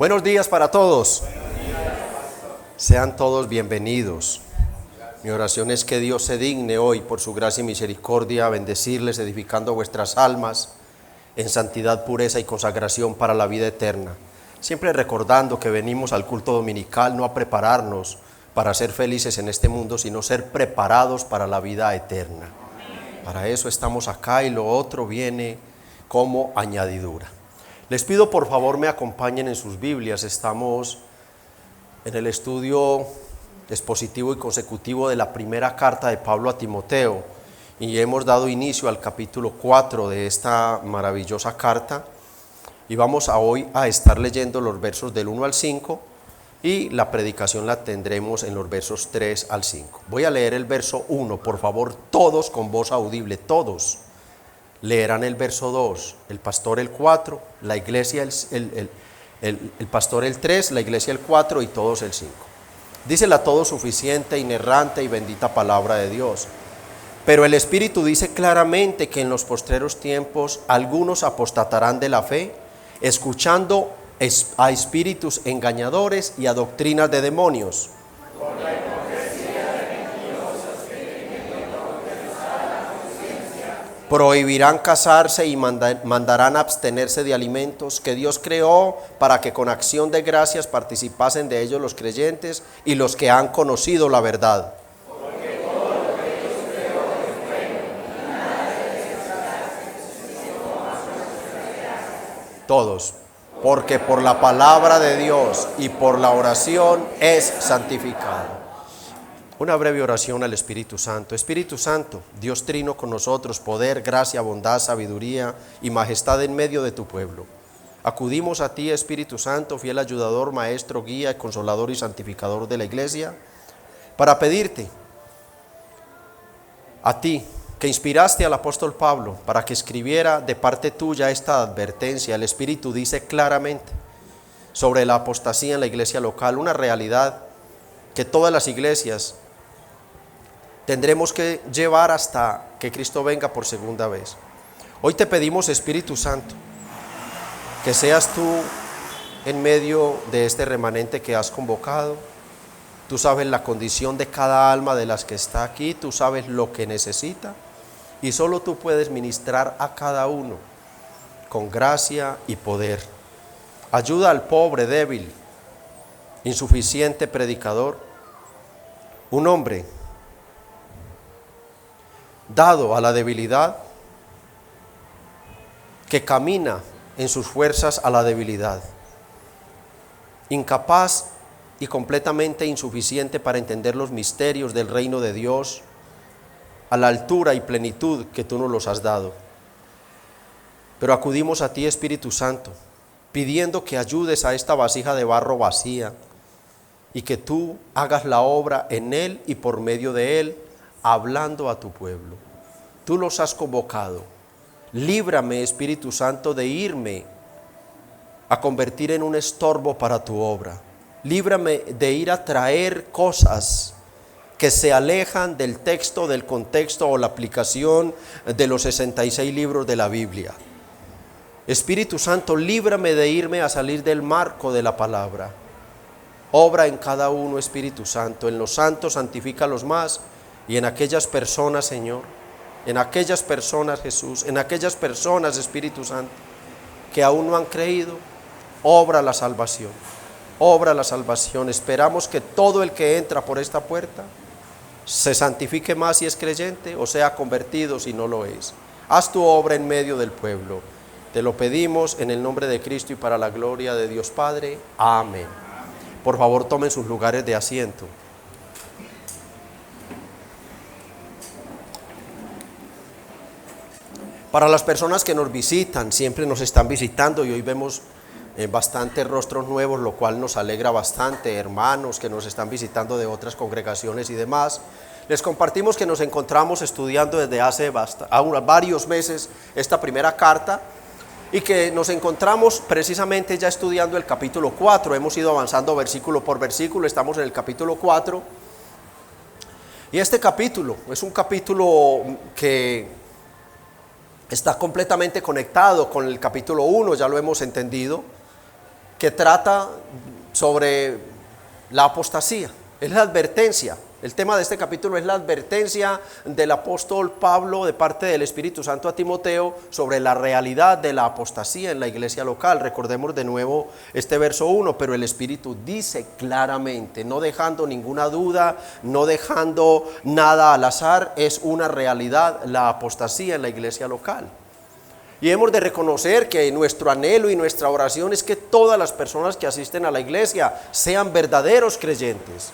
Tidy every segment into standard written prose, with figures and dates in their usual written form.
Buenos días para todos. Sean todos bienvenidos. Mi oración es que Dios se digne hoy, por su gracia y misericordia, a bendecirles, edificando vuestras almas en santidad, pureza y consagración para la vida eterna. Siempre recordando que venimos al culto dominical no a prepararnos para ser felices en este mundo, sino ser preparados para la vida eterna. Para eso estamos acá y lo otro viene como añadidura. Les pido por favor me acompañen en sus Biblias. Estamos en el estudio expositivo y consecutivo de la primera carta de Pablo a Timoteo y hemos dado inicio al capítulo 4 de esta maravillosa carta y vamos hoy a estar leyendo los versos del 1 al 5 y la predicación la tendremos en los versos 3 al 5. Voy a leer el verso 1, por favor, todos con voz audible, todos. Leerán el verso 2, el pastor el 4, la iglesia el pastor el 3, la iglesia el 4 y todos el 5. Dice la todo suficiente, inerrante y bendita palabra de Dios. Pero el Espíritu dice claramente que en los postreros tiempos algunos apostatarán de la fe, escuchando a espíritus engañadores y a doctrinas de demonios. Prohibirán casarse y mandarán abstenerse de alimentos que Dios creó para que con acción de gracias participasen de ellos los creyentes y los que han conocido la verdad. Porque todo lo que Dios creó es bueno, y nada debe desecharse. Todos, porque por la palabra de Dios y por la oración es santificado. Una breve oración al Espíritu Santo. Espíritu Santo, Dios trino con nosotros, poder, gracia, bondad, sabiduría y majestad en medio de tu pueblo. Acudimos a ti, Espíritu Santo, fiel ayudador, maestro, guía, consolador y santificador de la iglesia, para pedirte a ti, que inspiraste al apóstol Pablo para que escribiera de parte tuya esta advertencia. El Espíritu dice claramente sobre la apostasía en la iglesia local, una realidad que todas las iglesias tendremos que llevar hasta que Cristo venga por segunda vez. Hoy te pedimos, Espíritu Santo, que seas tú en medio de este remanente que has convocado. Tú sabes la condición de cada alma de las que está aquí, tú sabes lo que necesita y solo tú puedes ministrar a cada uno con gracia y poder. Ayuda al pobre, débil, insuficiente predicador, un hombre dado a la debilidad, que camina en sus fuerzas a la debilidad, incapaz y completamente insuficiente para entender los misterios del reino de Dios a la altura y plenitud que tú nos los has dado. Pero acudimos a ti, Espíritu Santo, pidiendo que ayudes a esta vasija de barro vacía y que tú hagas la obra en él y por medio de él, hablando a tu pueblo. Tú los has convocado. Líbrame, Espíritu Santo, de irme a convertir en un estorbo para tu obra. Líbrame de ir a traer cosas que se alejan del texto, del contexto o la aplicación de los 66 libros de la Biblia. Espíritu Santo, líbrame de irme a salir del marco de la palabra. Obra en cada uno, Espíritu Santo. En los santos santifícalos más. Y en aquellas personas, Señor, en aquellas personas, Jesús, en aquellas personas, Espíritu Santo, que aún no han creído, obra la salvación. Obra la salvación. Esperamos que todo el que entra por esta puerta se santifique más si es creyente o sea convertido si no lo es. Haz tu obra en medio del pueblo. Te lo pedimos en el nombre de Cristo y para la gloria de Dios Padre. Amén. Por favor, tomen sus lugares de asiento. Para las personas que nos visitan, siempre nos están visitando y hoy vemos bastantes rostros nuevos, lo cual nos alegra bastante, hermanos que nos están visitando de otras congregaciones y demás. Les compartimos que nos encontramos estudiando desde hace varios meses esta primera carta y que nos encontramos precisamente ya estudiando el capítulo 4. Hemos ido avanzando versículo por versículo, estamos en el capítulo 4 y este capítulo es un capítulo que está completamente conectado con el capítulo 1, ya lo hemos entendido, que trata sobre la apostasía. Es la advertencia. El tema de este capítulo es la advertencia del apóstol Pablo de parte del Espíritu Santo a Timoteo sobre la realidad de la apostasía en la iglesia local. Recordemos de nuevo este verso 1, pero el Espíritu dice claramente, no dejando ninguna duda, no dejando nada al azar, es una realidad la apostasía en la iglesia local. Y hemos de reconocer que nuestro anhelo y nuestra oración es que todas las personas que asisten a la iglesia sean verdaderos creyentes,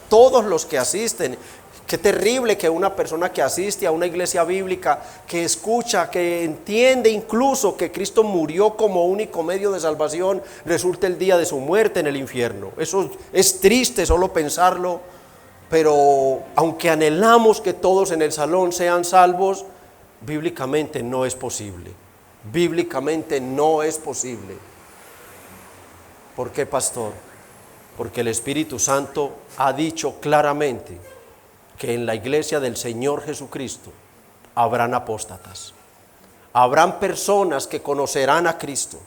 todos los que asisten. Qué terrible que una persona que asiste a una iglesia bíblica, que escucha, que entiende incluso que Cristo murió como único medio de salvación, resulte el día de su muerte en el infierno. Eso es triste solo pensarlo, pero aunque anhelamos que todos en el salón sean salvos, bíblicamente no es posible. Bíblicamente no es posible. ¿Por qué, pastor? Porque el Espíritu Santo ha dicho claramente que en la iglesia del Señor Jesucristo habrán apóstatas. Habrán personas que conocerán a Cristo,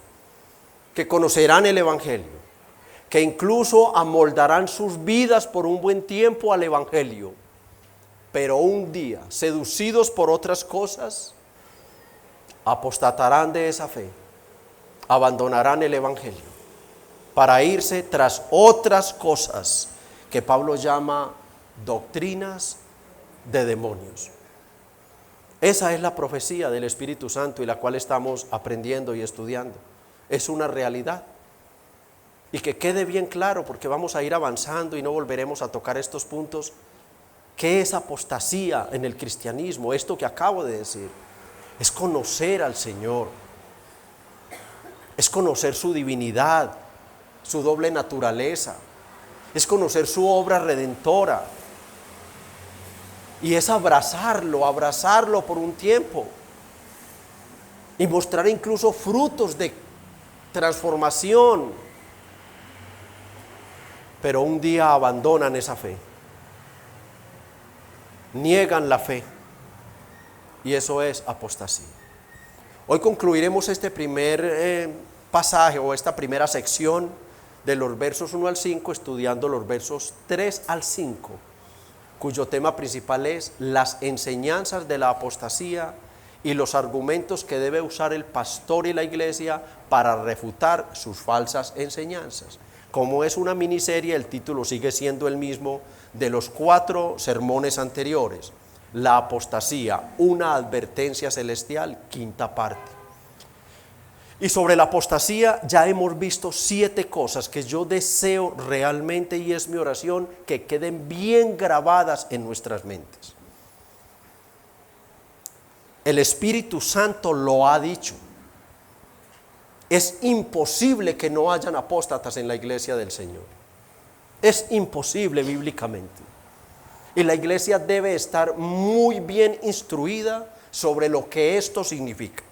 que conocerán el Evangelio, que incluso amoldarán sus vidas por un buen tiempo al Evangelio. Pero un día, seducidos por otras cosas, apostatarán de esa fe, abandonarán el Evangelio para irse tras otras cosas que Pablo llama doctrinas de demonios. Esa es la profecía del Espíritu Santo y la cual estamos aprendiendo y estudiando. Es una realidad. Y que quede bien claro, porque vamos a ir avanzando y no volveremos a tocar estos puntos. ¿Qué es apostasía en el cristianismo? Esto que acabo de decir es conocer al Señor, es conocer su divinidad, su doble naturaleza, es conocer su obra redentora y es abrazarlo por un tiempo y mostrar incluso frutos de transformación, pero un día abandonan esa fe. Niegan la fe y eso es apostasía. Hoy concluiremos este primer pasaje o esta primera sección de los versos 1 al 5 estudiando los versos 3 al 5, cuyo tema principal es las enseñanzas de la apostasía y los argumentos que debe usar el pastor y la iglesia para refutar sus falsas enseñanzas. Como es una miniserie, el título sigue siendo el mismo de los 4 sermones anteriores. La apostasía, una advertencia celestial, quinta parte. Y sobre la apostasía ya hemos visto 7 cosas que yo deseo realmente, y es mi oración, que queden bien grabadas en nuestras mentes. El Espíritu Santo lo ha dicho. Es imposible que no hayan apóstatas en la iglesia del Señor. Es imposible bíblicamente. Y la iglesia debe estar muy bien instruida sobre lo que esto significa.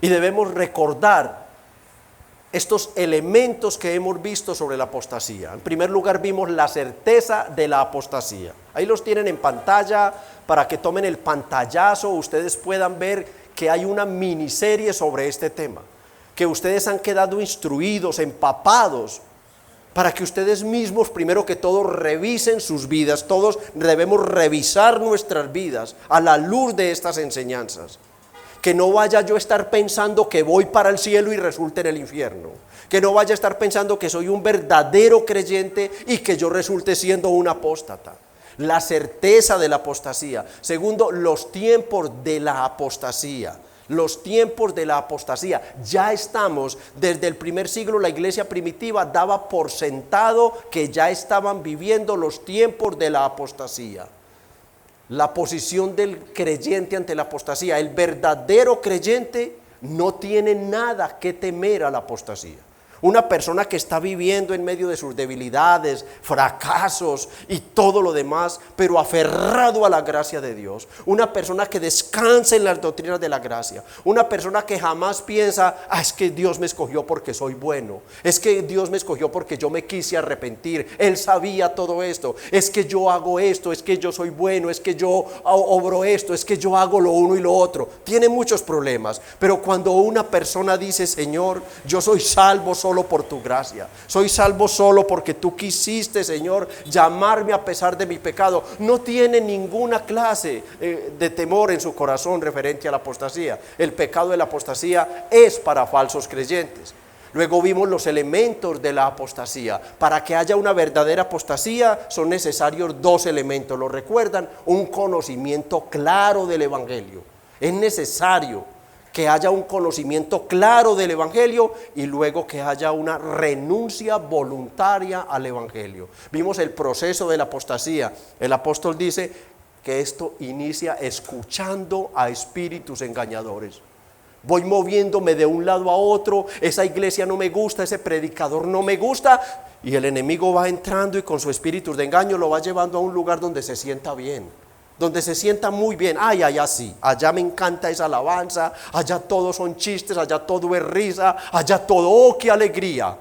Y debemos recordar estos elementos que hemos visto sobre la apostasía. En primer lugar, vimos la certeza de la apostasía. Ahí los tienen en pantalla para que tomen el pantallazo, ustedes puedan ver que hay una miniserie sobre este tema, que ustedes han quedado instruidos, empapados, para que ustedes mismos, primero que todo, revisen sus vidas. Todos debemos revisar nuestras vidas a la luz de estas enseñanzas. Que no vaya yo a estar pensando que voy para el cielo y resulte en el infierno. Que no vaya a estar pensando que soy un verdadero creyente y que yo resulte siendo un apóstata. La certeza de la apostasía. Segundo, los tiempos de la apostasía. Los tiempos de la apostasía. Ya estamos, desde el primer siglo, la iglesia primitiva daba por sentado que ya estaban viviendo los tiempos de la apostasía. La posición del creyente ante la apostasía. El verdadero creyente no tiene nada que temer a la apostasía. Una persona que está viviendo en medio de sus debilidades, fracasos y todo lo demás, pero aferrado a la gracia de Dios. Una persona que descansa en las doctrinas de la gracia. Una persona que jamás piensa, es que Dios me escogió porque soy bueno. Es que Dios me escogió porque yo me quise arrepentir. Él sabía todo esto. Es que yo hago esto, es que yo soy bueno, es que yo obro esto, es que yo hago lo uno y lo otro. Tiene muchos problemas, pero cuando una persona dice, Señor, yo soy salvo solo por tu gracia, soy salvo solo porque tú quisiste, Señor, llamarme a pesar de mi pecado, no tiene ninguna clase de temor en su corazón referente a la apostasía. El pecado de la apostasía es para falsos creyentes. Luego vimos los elementos de la apostasía. Para que haya una verdadera apostasía son necesarios dos elementos. ¿Lo recuerdan? Un conocimiento claro del evangelio. Es necesario que haya un conocimiento claro del evangelio y luego que haya una renuncia voluntaria al evangelio. Vimos el proceso de la apostasía. El apóstol dice que esto inicia escuchando a espíritus engañadores. Voy moviéndome de un lado a otro, esa iglesia no me gusta, ese predicador no me gusta, y el enemigo va entrando y con su espíritu de engaño lo va llevando a un lugar donde se sienta bien, donde se sienta muy bien. Allá sí, allá me encanta esa alabanza, allá todos son chistes, allá todo es risa, allá todo, ¡oh, qué alegría!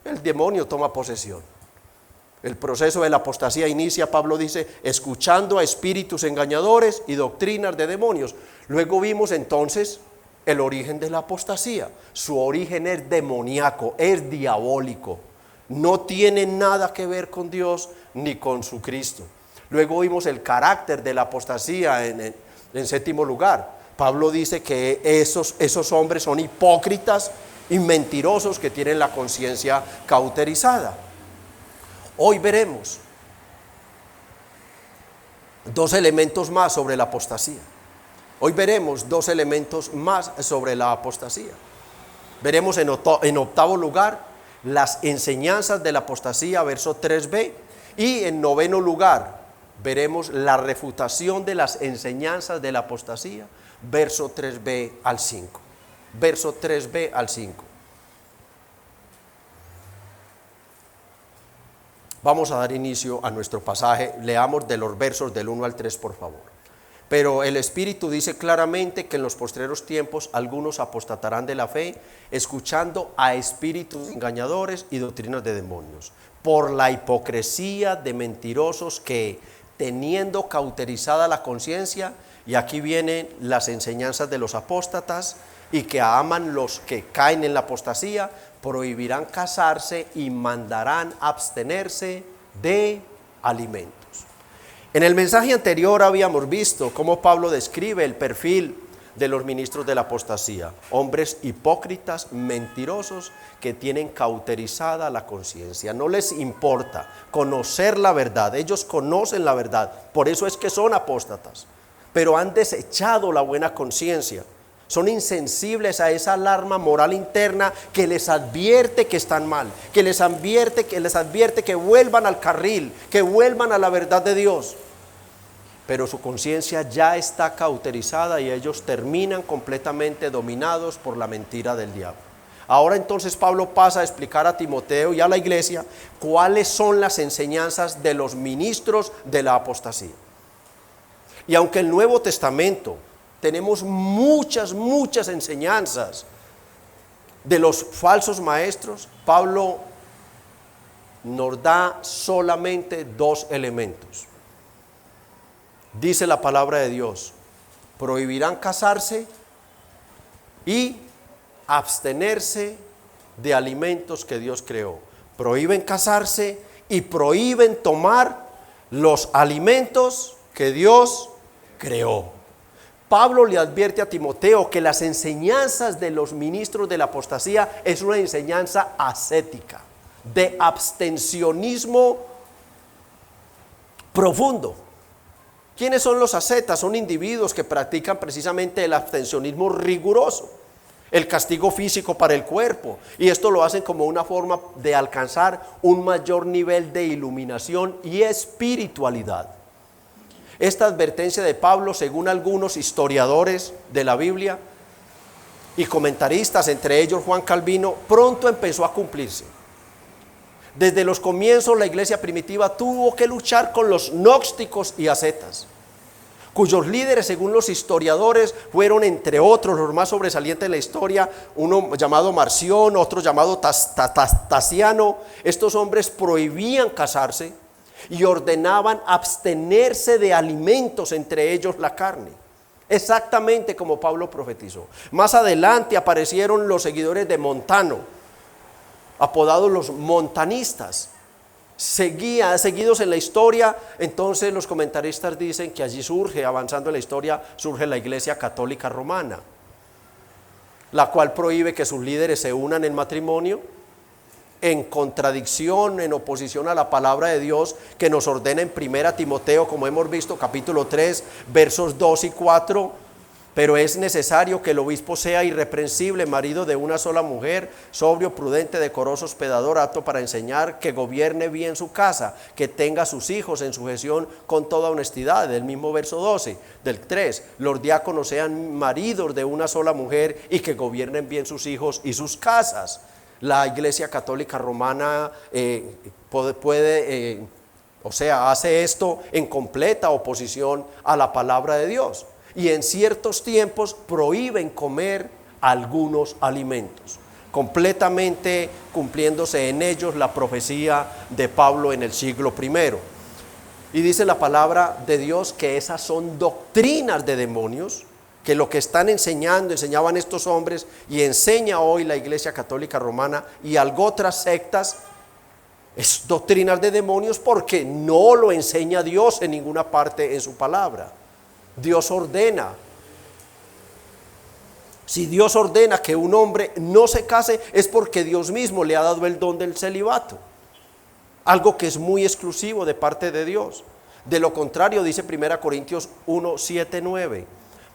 El demonio toma posesión. El proceso de la apostasía inicia, Pablo dice, escuchando a espíritus engañadores y doctrinas de demonios. Luego vimos entonces el origen de la apostasía. Su origen es demoníaco, es diabólico. No tiene nada que ver con Dios ni con su Cristo. Luego vimos el carácter de la apostasía en séptimo lugar. Pablo dice que esos hombres son hipócritas y mentirosos que tienen la conciencia cauterizada. Hoy veremos dos elementos más sobre la apostasía. Hoy veremos dos elementos más sobre la apostasía. Veremos en octavo lugar las enseñanzas de la apostasía, verso 3b. Y en noveno lugar veremos la refutación de las enseñanzas de la apostasía, verso 3b al 5. Verso 3b al 5. Vamos a dar inicio a nuestro pasaje. Leamos de los versos del 1 al 3, por favor. Pero el Espíritu dice claramente que en los postreros tiempos algunos apostatarán de la fe, escuchando a espíritus engañadores y doctrinas de demonios, por la hipocresía de mentirosos que, teniendo cauterizada la conciencia, y aquí vienen las enseñanzas de los apóstatas, y que aman los que caen en la apostasía, prohibirán casarse y mandarán abstenerse de alimentos. En el mensaje anterior habíamos visto cómo Pablo describe el perfil de los ministros de la apostasía, hombres hipócritas, mentirosos, que tienen cauterizada la conciencia. No les importa conocer la verdad, ellos conocen la verdad, por eso es que son apóstatas, pero han desechado la buena conciencia. Son insensibles a esa alarma moral interna que les advierte que están mal, que les advierte que vuelvan al carril, que vuelvan a la verdad de Dios. Pero su conciencia ya está cauterizada y ellos terminan completamente dominados por la mentira del diablo. Ahora entonces Pablo pasa a explicar a Timoteo y a la iglesia cuáles son las enseñanzas de los ministros de la apostasía. Y aunque el Nuevo Testamento tenemos muchas enseñanzas de los falsos maestros, Pablo nos da solamente dos elementos. Dice la palabra de Dios, prohibirán casarse y abstenerse de alimentos que Dios creó. Prohíben casarse y prohíben tomar los alimentos que Dios creó. Pablo le advierte a Timoteo que las enseñanzas de los ministros de la apostasía es una enseñanza ascética, de abstencionismo profundo. ¿Quiénes son los ascetas? Son individuos que practican precisamente el abstencionismo riguroso, el castigo físico para el cuerpo, y esto lo hacen como una forma de alcanzar un mayor nivel de iluminación y espiritualidad. Esta advertencia de Pablo, según algunos historiadores de la Biblia, y comentaristas, entre ellos Juan Calvino, pronto empezó a cumplirse. Desde los comienzos la iglesia primitiva tuvo que luchar con los gnósticos y ascetas, cuyos líderes, según los historiadores, fueron entre otros los más sobresalientes de la historia, uno llamado Marción, otro llamado Tasiano. Estos hombres prohibían casarse y ordenaban abstenerse de alimentos, entre ellos la carne, exactamente como Pablo profetizó. Más adelante aparecieron los seguidores de Montano, apodados los montanistas, seguidos en la historia. Entonces los comentaristas dicen que allí surge, avanzando en la historia, surge la Iglesia Católica Romana, la cual prohíbe que sus líderes se unan en matrimonio, en contradicción, en oposición a la palabra de Dios que nos ordena en 1 Timoteo, como hemos visto, capítulo 3, versos 2 y 4. Pero es necesario que el obispo sea irreprensible, marido de una sola mujer, sobrio, prudente, decoroso, hospedador, apto para enseñar, que gobierne bien su casa, que tenga a sus hijos en sujeción con toda honestidad. Del mismo verso 12, del 3, los diáconos sean maridos de una sola mujer y que gobiernen bien sus hijos y sus casas. La Iglesia Católica Romana hace esto en completa oposición a la palabra de Dios. Y en ciertos tiempos prohíben comer algunos alimentos, completamente cumpliéndose en ellos la profecía de Pablo en el siglo I. Y dice la palabra de Dios que esas son doctrinas de demonios, que lo que enseñaban estos hombres y enseña hoy la Iglesia Católica Romana y algo otras sectas, es doctrinas de demonios, porque no lo enseña Dios en ninguna parte en su palabra. Dios ordena. Si Dios ordena que un hombre no se case, es porque Dios mismo le ha dado el don del celibato, algo que es muy exclusivo de parte de Dios. De lo contrario, dice 1 Corintios 1, 7, 9,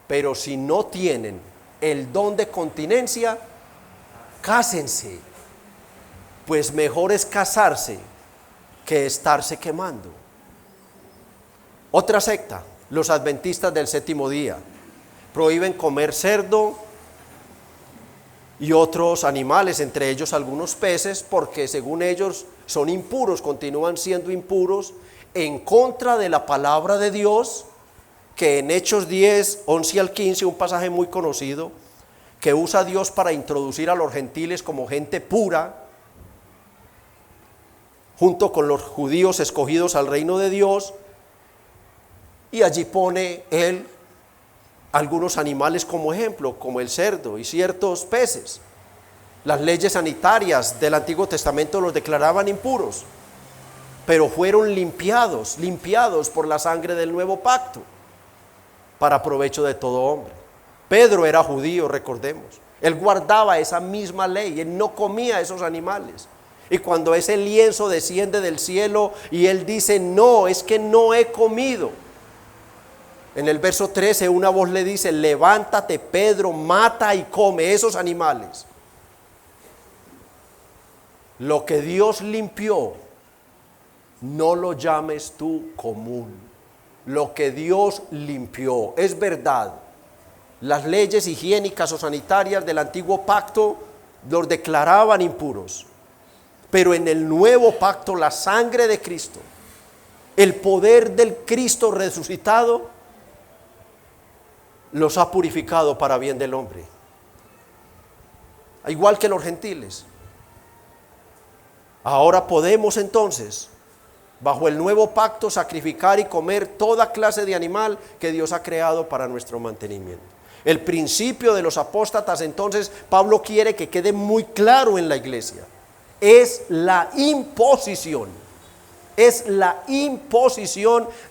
pero si no tienen el don de continencia, cásense, pues mejor es casarse que estarse quemando. Otra secta, los adventistas del séptimo día, prohíben comer cerdo y otros animales, entre ellos algunos peces, porque según ellos son impuros, continúan siendo impuros, en contra de la palabra de Dios, que en Hechos 10, 11 al 15, un pasaje muy conocido, que usa Dios para introducir a los gentiles como gente pura, junto con los judíos escogidos al reino de Dios. Y allí pone él algunos animales como ejemplo, como el cerdo y ciertos peces. Las leyes sanitarias del Antiguo Testamento los declaraban impuros, pero fueron limpiados por la sangre del nuevo pacto, para provecho de todo hombre. Pedro era judío, recordemos. Él guardaba esa misma ley, él no comía esos animales. Y cuando ese lienzo desciende del cielo y él dice, no, es que no he comido. En el verso 13 una voz le dice, levántate Pedro, mata y come esos animales. Lo que Dios limpió, no lo llames tú común. Lo que Dios limpió, es verdad. Las leyes higiénicas o sanitarias del antiguo pacto los declaraban impuros. Pero en el nuevo pacto, la sangre de Cristo, el poder del Cristo resucitado, los ha purificado para bien del hombre. Igual que los gentiles. Ahora podemos entonces, bajo el nuevo pacto, sacrificar y comer toda clase de animal que Dios ha creado para nuestro mantenimiento. El principio de los apóstatas, entonces, Pablo quiere que quede muy claro en la iglesia. Es la imposición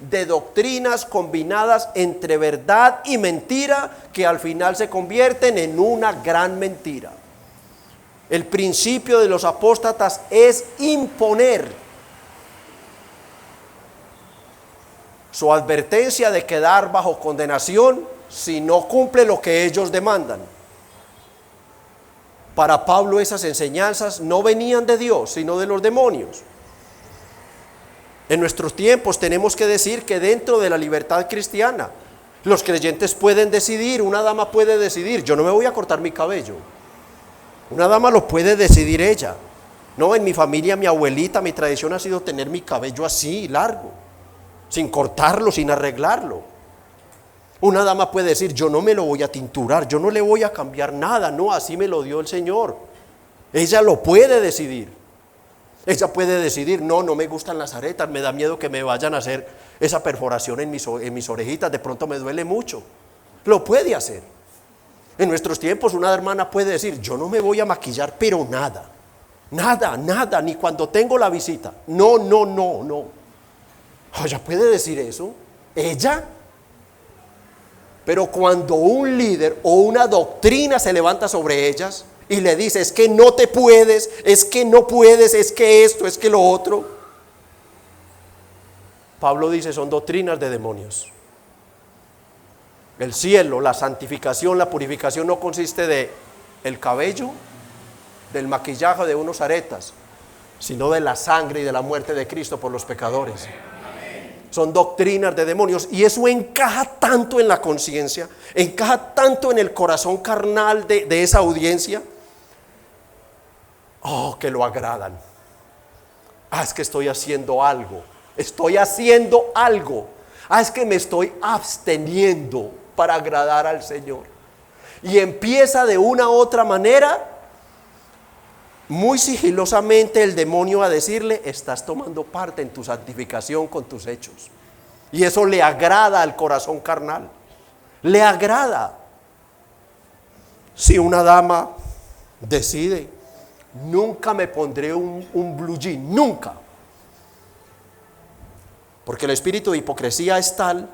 de doctrinas combinadas entre verdad y mentira, que al final se convierten en una gran mentira. El principio de los apóstatas es imponer su advertencia de quedar bajo condenación si no cumple lo que ellos demandan. Para Pablo esas enseñanzas no venían de Dios, sino de los demonios. En nuestros tiempos tenemos que decir que dentro de la libertad cristiana Los creyentes pueden decidir, una dama puede decidir, yo no me voy a cortar mi cabello. Una dama lo puede decidir ella. No, en mi familia, mi abuelita, mi tradición ha sido tener mi cabello así, largo, sin cortarlo, sin arreglarlo. Una dama puede decir, yo no me lo voy a tinturar, yo no le voy a cambiar nada, no, así me lo dio el Señor. Ella lo puede decidir. Ella puede decidir, no me gustan las aretas, me da miedo que me vayan a hacer esa perforación en mis orejitas, de pronto me duele mucho. Lo puede hacer. En nuestros tiempos una hermana puede decir, yo no me voy a maquillar, pero nada, ni cuando tengo la visita. No. Ella puede decir eso, ella. Pero cuando un líder o una doctrina se levanta sobre ellas y le dice, es que no te puedes, es que no puedes, es que esto, es que lo otro. Pablo dice, son doctrinas de demonios. El cielo, la santificación, la purificación no consiste de el cabello, del maquillaje, de unos aretas, sino de la sangre y de la muerte de Cristo por los pecadores. Son doctrinas de demonios, y eso encaja tanto en la conciencia, encaja tanto en el corazón carnal de esa audiencia, que lo agradan. Es que estoy haciendo algo, es que me estoy absteniendo para agradar al Señor. Y empieza de una u otra manera, muy sigilosamente, el demonio a decirle, estás tomando parte en tu santificación con tus hechos. Y eso le agrada al corazón carnal, le agrada. Si una dama decide, nunca me pondré un blue jean, nunca. Porque el espíritu de hipocresía es tal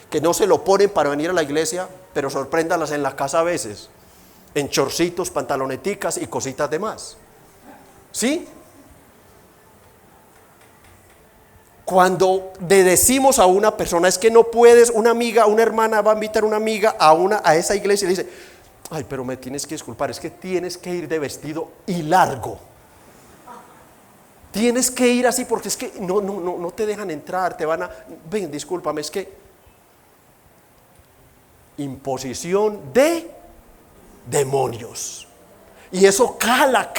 que no se lo ponen para venir a la iglesia, pero sorpréndalas en la casa a veces, en chorcitos, pantaloneticas y cositas de más. ¿Sí? Cuando le decimos a una persona, es que no puedes, una amiga, una hermana va a invitar a una amiga a esa iglesia y le dice, ay, pero me tienes que disculpar, es que tienes que ir de vestido y largo. Tienes que ir así porque es que no te dejan entrar, te van a, ven, discúlpame, es que imposición de demonios. Y eso cala,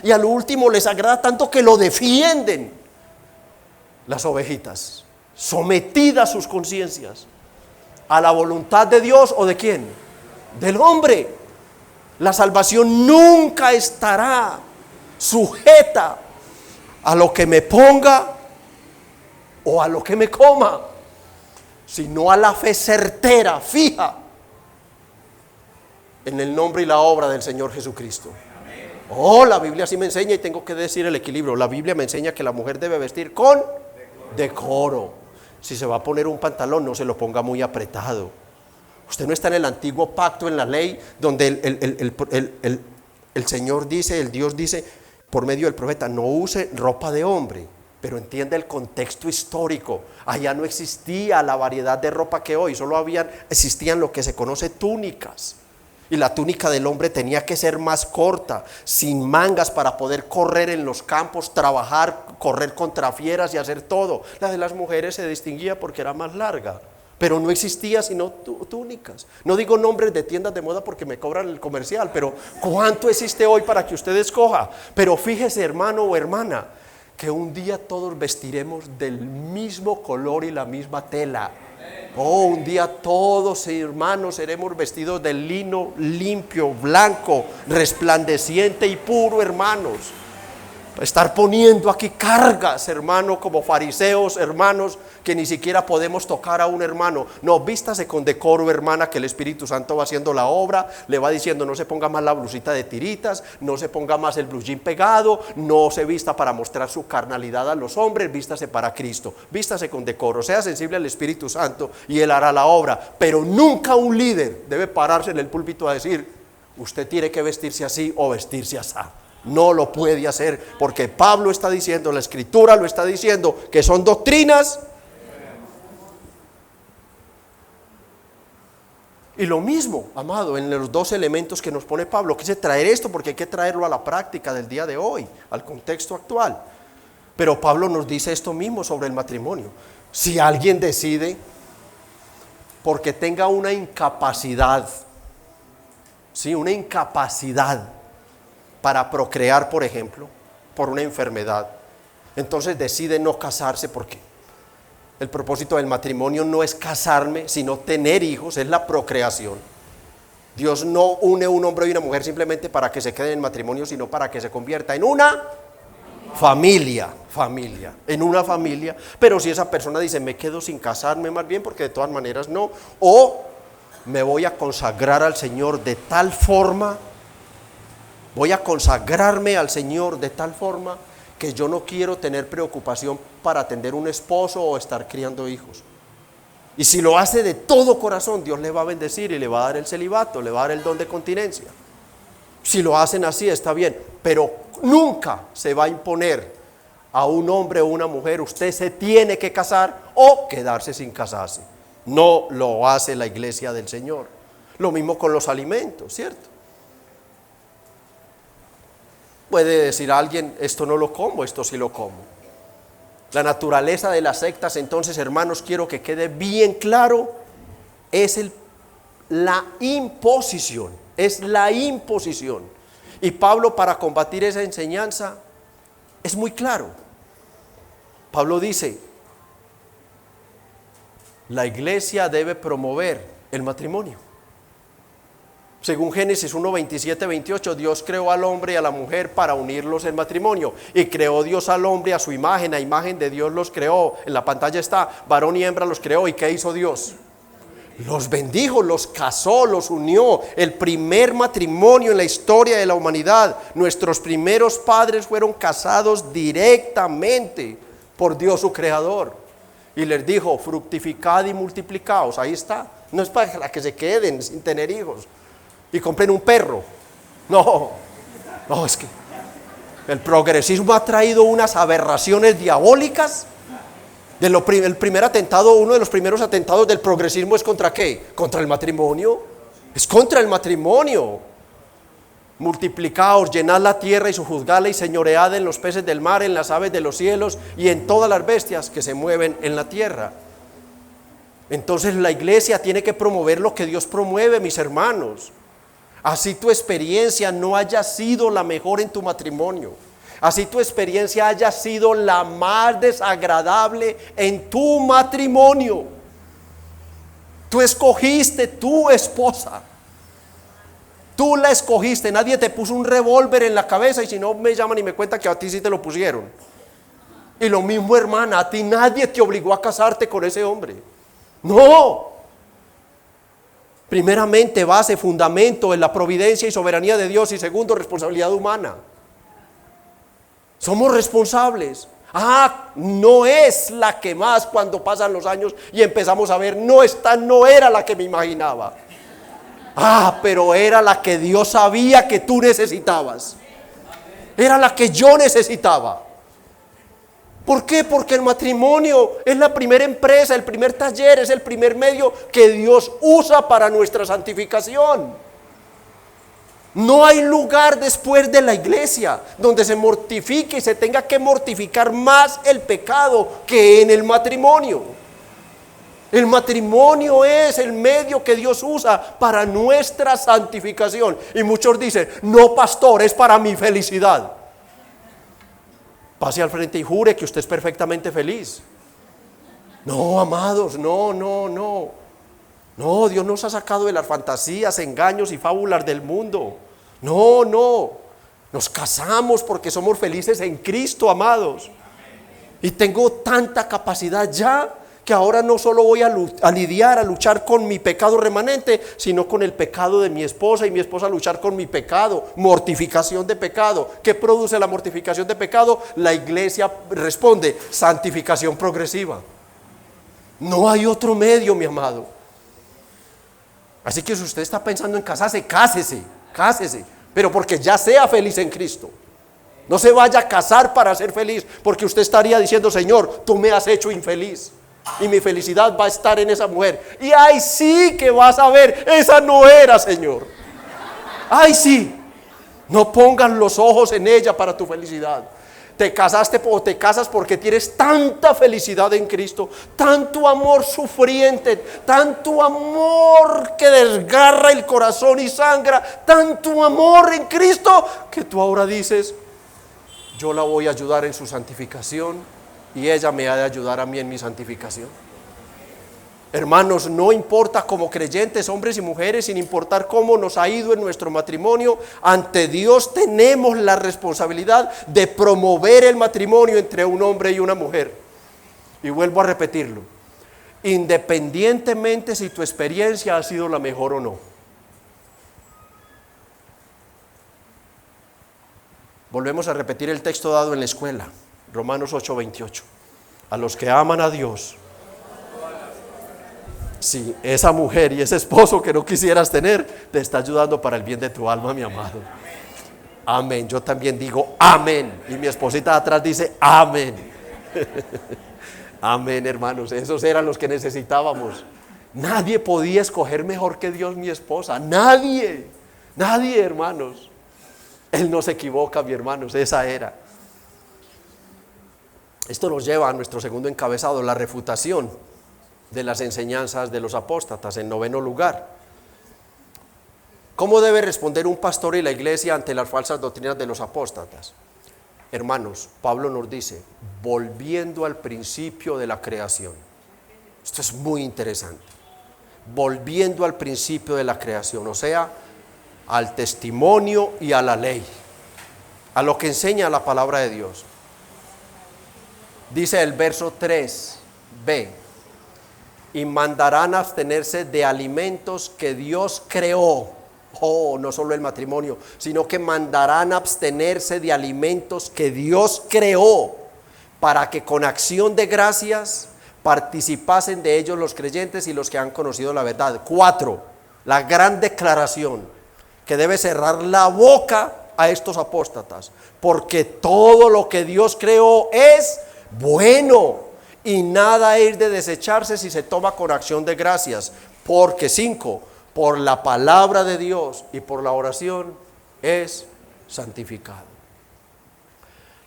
y a lo último les agrada tanto que lo defienden. Las ovejitas, sometidas sus conciencias a la voluntad de Dios, ¿o de quién? Del hombre. La salvación nunca estará sujeta a lo que me ponga o a lo que me coma, sino a la fe certera, fija en el nombre y la obra del Señor Jesucristo. La Biblia sí me enseña, y tengo que decir el equilibrio. La Biblia me enseña que la mujer debe vestir con decoro. Si se va a poner un pantalón, no se lo ponga muy apretado. Usted no está en el antiguo pacto, en la ley, donde el Señor dice, el Dios dice por medio del profeta, no use ropa de hombre. Pero entiende el contexto histórico. Allá no existía la variedad de ropa que hoy, solo existían lo que se conoce túnicas. Y la túnica del hombre tenía que ser más corta, sin mangas, para poder correr en los campos, trabajar, correr contra fieras y hacer todo. La de las mujeres se distinguía porque era más larga, pero no existía sino túnicas. No digo nombres de tiendas de moda porque me cobran el comercial, pero ¿cuánto existe hoy para que usted escoja? Pero fíjese, hermano o hermana, que un día todos vestiremos del mismo color y la misma tela. Un día todos, hermanos, seremos vestidos de lino limpio, blanco, resplandeciente y puro, hermanos. Estar poniendo aquí cargas, hermano, como fariseos, hermanos, que ni siquiera podemos tocar a un hermano. No, vístase con decoro, hermana, que el Espíritu Santo va haciendo la obra, le va diciendo, no se ponga más la blusita de tiritas, no se ponga más el blue jean pegado, no se vista para mostrar su carnalidad a los hombres, vístase para Cristo, vístase con decoro, sea sensible al Espíritu Santo y Él hará la obra. Pero nunca un líder debe pararse en el púlpito a decir, usted tiene que vestirse así o vestirse así. No lo puede hacer, porque Pablo está diciendo, la Escritura lo está diciendo, que son doctrinas. Y lo mismo, amado, en los dos elementos que nos pone Pablo. Quise traer esto porque hay que traerlo a la práctica del día de hoy, al contexto actual. Pero Pablo nos dice esto mismo sobre el matrimonio. Si alguien decide porque tenga una incapacidad, ¿sí? Una incapacidad para procrear, por ejemplo, por una enfermedad, entonces decide no casarse, porque el propósito del matrimonio no es casarme, sino tener hijos, es la procreación. Dios no une un hombre y una mujer simplemente para que se queden en matrimonio, sino para que se convierta en una familia, en una familia. Pero si esa persona dice, me quedo sin casarme, más bien porque de todas maneras no, o me voy a consagrar al Señor de tal forma, voy a consagrarme al Señor de tal forma que yo no quiero tener preocupación para atender un esposo o estar criando hijos. Y si lo hace de todo corazón, Dios le va a bendecir y le va a dar el celibato, le va a dar el don de continencia. Si lo hacen así, está bien, pero nunca se va a imponer a un hombre o una mujer, usted se tiene que casar o quedarse sin casarse. No lo hace la iglesia del Señor. Lo mismo con los alimentos, ¿cierto? Puede decir alguien, esto no lo como, esto sí lo como. La naturaleza de las sectas, entonces, hermanos, quiero que quede bien claro, es la imposición, es la imposición. Y Pablo, para combatir esa enseñanza, es muy claro. Pablo dice, la iglesia debe promover el matrimonio. Según Génesis 1, 27, 28, Dios creó al hombre y a la mujer para unirlos en matrimonio. Y creó Dios al hombre a su imagen, a imagen de Dios los creó. En la pantalla está, varón y hembra los creó. ¿Y qué hizo Dios? Los bendijo, los casó, los unió. El primer matrimonio en la historia de la humanidad. Nuestros primeros padres fueron casados directamente por Dios su creador. Y les dijo, fructificad y multiplicaos. Ahí está. No es para que se queden sin tener hijos y compren un perro. No, es que el progresismo ha traído unas aberraciones diabólicas. El primer atentado, uno de los primeros atentados del progresismo es ¿contra qué? Contra el matrimonio. Es contra el matrimonio. Multiplicaos, llenad la tierra y sojuzgadla y señoread en los peces del mar, en las aves de los cielos y en todas las bestias que se mueven en la tierra. Entonces la iglesia tiene que promover lo que Dios promueve, mis hermanos. Así tu experiencia no haya sido la mejor en tu matrimonio, así tu experiencia haya sido la más desagradable en tu matrimonio, tú escogiste tu esposa, tú la escogiste, nadie te puso un revólver en la cabeza y si no me llaman y me cuentan que a ti sí te lo pusieron. Y lo mismo, hermana, a ti nadie te obligó a casarte con ese hombre, no. Primeramente, base, fundamento en la providencia y soberanía de Dios, y segundo, responsabilidad humana. Somos responsables. No es la que más cuando pasan los años y empezamos a ver, esta no era la que me imaginaba. Pero era la que Dios sabía que tú necesitabas. Era la que yo necesitaba. ¿Por qué? Porque el matrimonio es la primera empresa, el primer taller, es el primer medio que Dios usa para nuestra santificación. No hay lugar después de la iglesia donde se mortifique y se tenga que mortificar más el pecado que en el matrimonio. El matrimonio es el medio que Dios usa para nuestra santificación. Y muchos dicen, no, pastor, es para mi felicidad. Pase al frente y jure que usted es perfectamente feliz. No, amados, no. No, Dios nos ha sacado de las fantasías, engaños y fábulas del mundo. No. Nos casamos porque somos felices en Cristo, amados. Y tengo tanta capacidad ya que ahora no solo voy a luchar con mi pecado remanente, sino con el pecado de mi esposa, y mi esposa a luchar con mi pecado, mortificación de pecado. ¿Qué produce la mortificación de pecado? La iglesia responde, santificación progresiva. No hay otro medio, mi amado. Así que si usted está pensando en casarse, cásese, pero porque ya sea feliz en Cristo. No se vaya a casar para ser feliz, porque usted estaría diciendo, Señor, tú me has hecho infeliz. Y mi felicidad va a estar en esa mujer. Y ay, sí que vas a ver, esa no era, Señor. Ay, sí. No pongas los ojos en ella para tu felicidad. Te casaste o te casas porque tienes tanta felicidad en Cristo, tanto amor sufriente, tanto amor que desgarra el corazón y sangra, tanto amor en Cristo, que tú ahora dices: yo la voy a ayudar en su santificación y ella me ha de ayudar a mí en mi santificación. Hermanos, no importa como creyentes, hombres y mujeres, sin importar cómo nos ha ido en nuestro matrimonio, ante Dios tenemos la responsabilidad de promover el matrimonio entre un hombre y una mujer. Y vuelvo a repetirlo, independientemente si tu experiencia ha sido la mejor o no. Volvemos a repetir el texto dado en la escuela, Romanos 8:28. A los que aman a Dios. Sí, esa mujer y ese esposo que no quisieras tener te está ayudando para el bien de tu alma, mi amado. Amén. Yo también digo amén. Y mi esposita de atrás dice amén. Amén, hermanos. Esos eran los que necesitábamos. Nadie podía escoger mejor que Dios mi esposa. Nadie. Nadie, hermanos. Él no se equivoca, mi hermanos. Esa era. Esto nos lleva a nuestro segundo encabezado, la refutación de las enseñanzas de los apóstatas. En noveno lugar, ¿cómo debe responder un pastor y la iglesia ante las falsas doctrinas de los apóstatas? Hermanos, Pablo nos dice, volviendo al principio de la creación. Esto es muy interesante. Volviendo al principio de la creación, o sea, al testimonio y a la ley, a lo que enseña la palabra de Dios. Dice el verso 3b: y mandarán abstenerse de alimentos que Dios creó. No solo el matrimonio, sino que mandarán abstenerse de alimentos que Dios creó, para que con acción de gracias participasen de ellos los creyentes y los que han conocido la verdad. 4, la gran declaración que debe cerrar la boca a estos apóstatas, porque todo lo que Dios creó es bueno, y nada es de desecharse si se toma con acción de gracias, porque 5, por la palabra de Dios y por la oración es santificado.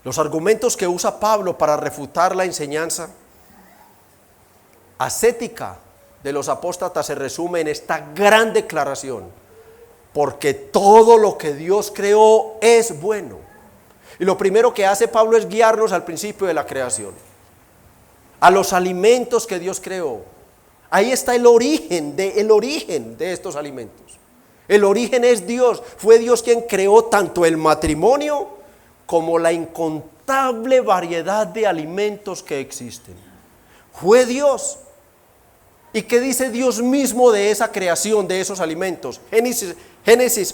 Los argumentos que usa Pablo para refutar la enseñanza ascética de los apóstatas se resume en esta gran declaración: porque todo lo que Dios creó es bueno. Y lo primero que hace Pablo es guiarnos al principio de la creación, a los alimentos que Dios creó. Ahí está el origen de estos alimentos. El origen es Dios. Fue Dios quien creó tanto el matrimonio como la incontable variedad de alimentos que existen. Fue Dios. ¿Y qué dice Dios mismo de esa creación, de esos alimentos? Génesis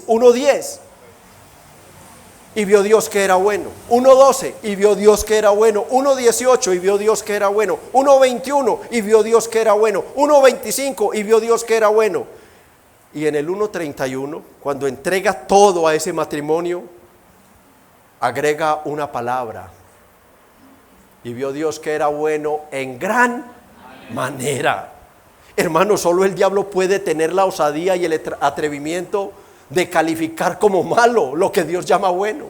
1:10. Y vio Dios que era bueno. 1:12, y vio Dios que era bueno. 1:18, y vio Dios que era bueno. 1:21, y vio Dios que era bueno. 1:25, y vio Dios que era bueno. Y en el 1:31, cuando entrega todo a ese matrimonio, agrega una palabra: y vio Dios que era bueno en gran manera. Hermano, solo el diablo puede tener la osadía y el atrevimiento de calificar como malo lo que Dios llama bueno.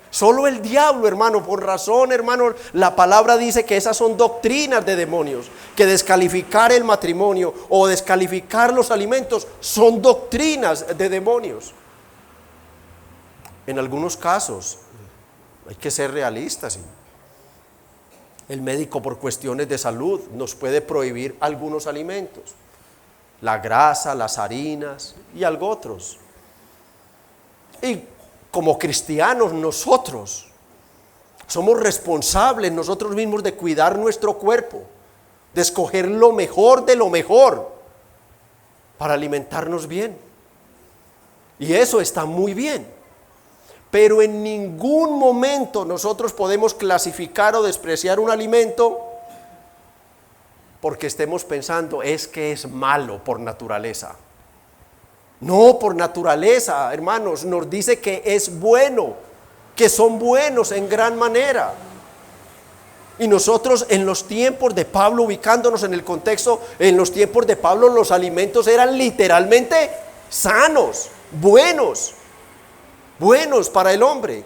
Solo el diablo, hermano. Por razón, hermano, la palabra dice que esas son doctrinas de demonios, que descalificar el matrimonio o descalificar los alimentos son doctrinas de demonios. En algunos casos hay que ser realistas. El médico, por cuestiones de salud, nos puede prohibir algunos alimentos: la grasa, las harinas y algo otros. Y como cristianos nosotros somos responsables nosotros mismos de cuidar nuestro cuerpo, de escoger lo mejor de lo mejor para alimentarnos bien. Y eso está muy bien. Pero en ningún momento nosotros podemos clasificar o despreciar un alimento porque estemos pensando es que es malo por naturaleza. No, por naturaleza, hermanos, nos dice que es bueno, que son buenos en gran manera. Y nosotros en los tiempos de Pablo, ubicándonos en el contexto, en los tiempos de Pablo los alimentos eran literalmente sanos, buenos para el hombre.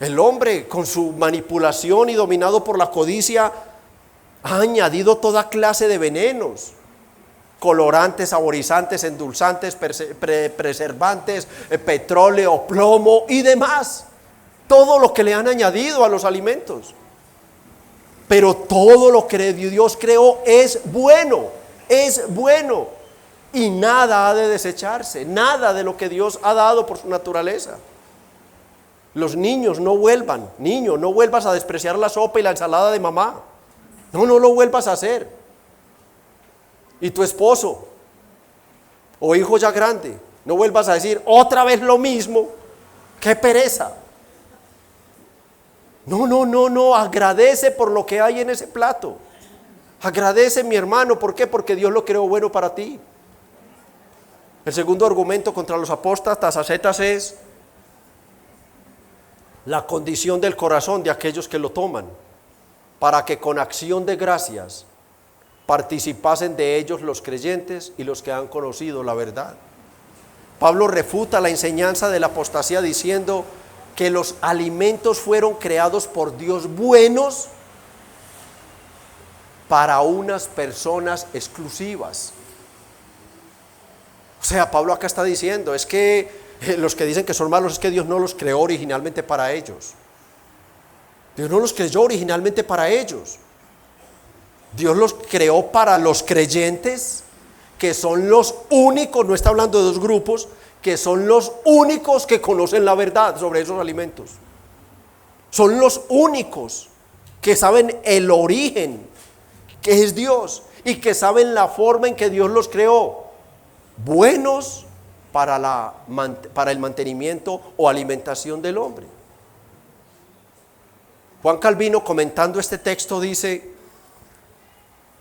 El hombre, con su manipulación y dominado por la codicia, ha añadido toda clase de venenos, colorantes, saborizantes, endulzantes, preservantes, petróleo, plomo y demás. Todo lo que le han añadido a los alimentos. Pero todo lo que Dios creó es bueno, y nada ha de desecharse, nada de lo que Dios ha dado por su naturaleza. Los niños no vuelvas a despreciar la sopa y la ensalada de mamá. No lo vuelvas a hacer. Y tu esposo o hijo ya grande, no vuelvas a decir otra vez lo mismo. ¡Qué pereza! No, agradece por lo que hay en ese plato. Agradece, mi hermano. ¿Por qué? Porque Dios lo creó bueno para ti. El segundo argumento contra los apóstatas ascetas es la condición del corazón de aquellos que lo toman, para que con acción de gracias participasen de ellos los creyentes y los que han conocido la verdad. Pablo refuta la enseñanza de la apostasía diciendo que los alimentos fueron creados por Dios buenos para unas personas exclusivas. O sea, Pablo acá está diciendo, es que los que dicen que son malos es que Dios no los creó originalmente para ellos. Dios no los creó originalmente para ellos. Dios los creó para los creyentes, que son los únicos, no está hablando de dos grupos, que son los únicos que conocen la verdad sobre esos alimentos. Son los únicos que saben el origen, que es Dios, y que saben la forma en que Dios los creó, buenos para el mantenimiento o alimentación del hombre. Juan Calvino, comentando este texto, dice: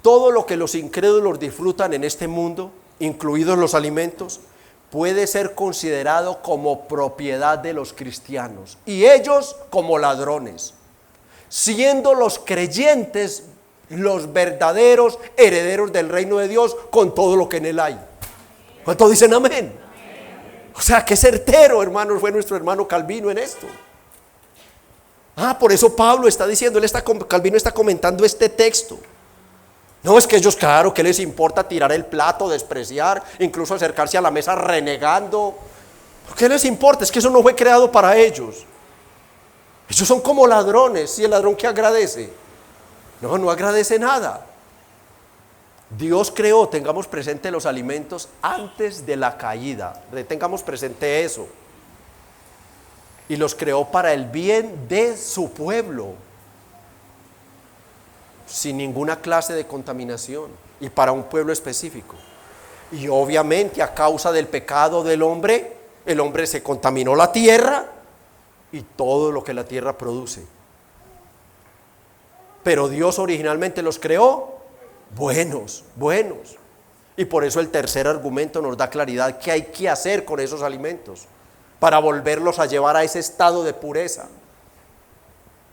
todo lo que los incrédulos disfrutan en este mundo, incluidos los alimentos, puede ser considerado como propiedad de los cristianos, y ellos como ladrones, siendo los creyentes los verdaderos herederos del reino de Dios con todo lo que en él hay. ¿Cuántos dicen amén? O sea, qué certero, hermanos, fue nuestro hermano Calvino en esto. Por eso Pablo está diciendo, Calvino está comentando este texto. No, es que ellos, claro, ¿qué les importa tirar el plato, despreciar, incluso acercarse a la mesa renegando? ¿Qué les importa? Es que eso no fue creado para ellos. Ellos son como ladrones. ¿Y el ladrón qué agradece? No agradece nada. Dios creó, tengamos presente, los alimentos antes de la caída. Tengamos presente eso. Y los creó para el bien de su pueblo, sin ninguna clase de contaminación, y para un pueblo específico. Y obviamente a causa del pecado del hombre, el hombre se contaminó la tierra y todo lo que la tierra produce. Pero Dios originalmente los creó buenos. Y por eso el tercer argumento nos da claridad qué hay que hacer con esos alimentos para volverlos a llevar a ese estado de pureza.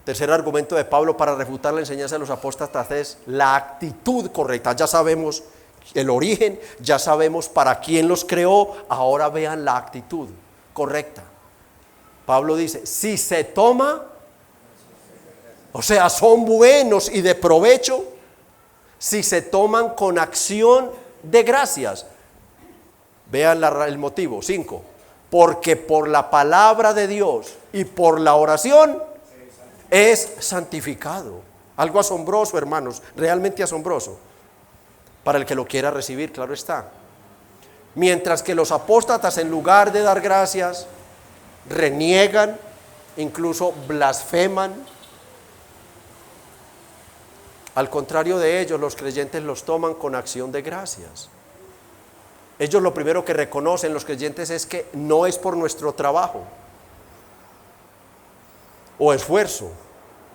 Tercer argumento de Pablo para refutar la enseñanza de los apóstatas es la actitud correcta. Ya sabemos el origen, ya sabemos para quién los creó, ahora vean la actitud correcta. Pablo dice, si se toma, o sea, son buenos y de provecho, si se toman con acción de gracias. Vean el motivo. 5. Porque por la palabra de Dios y por la oración es santificado. Algo asombroso, hermanos, realmente asombroso, para el que lo quiera recibir, claro está. Mientras que los apóstatas, en lugar de dar gracias, reniegan, incluso blasfeman. Al contrario de ellos, los creyentes los toman con acción de gracias. Ellos lo primero que reconocen, los creyentes, es que no es por nuestro trabajo o esfuerzo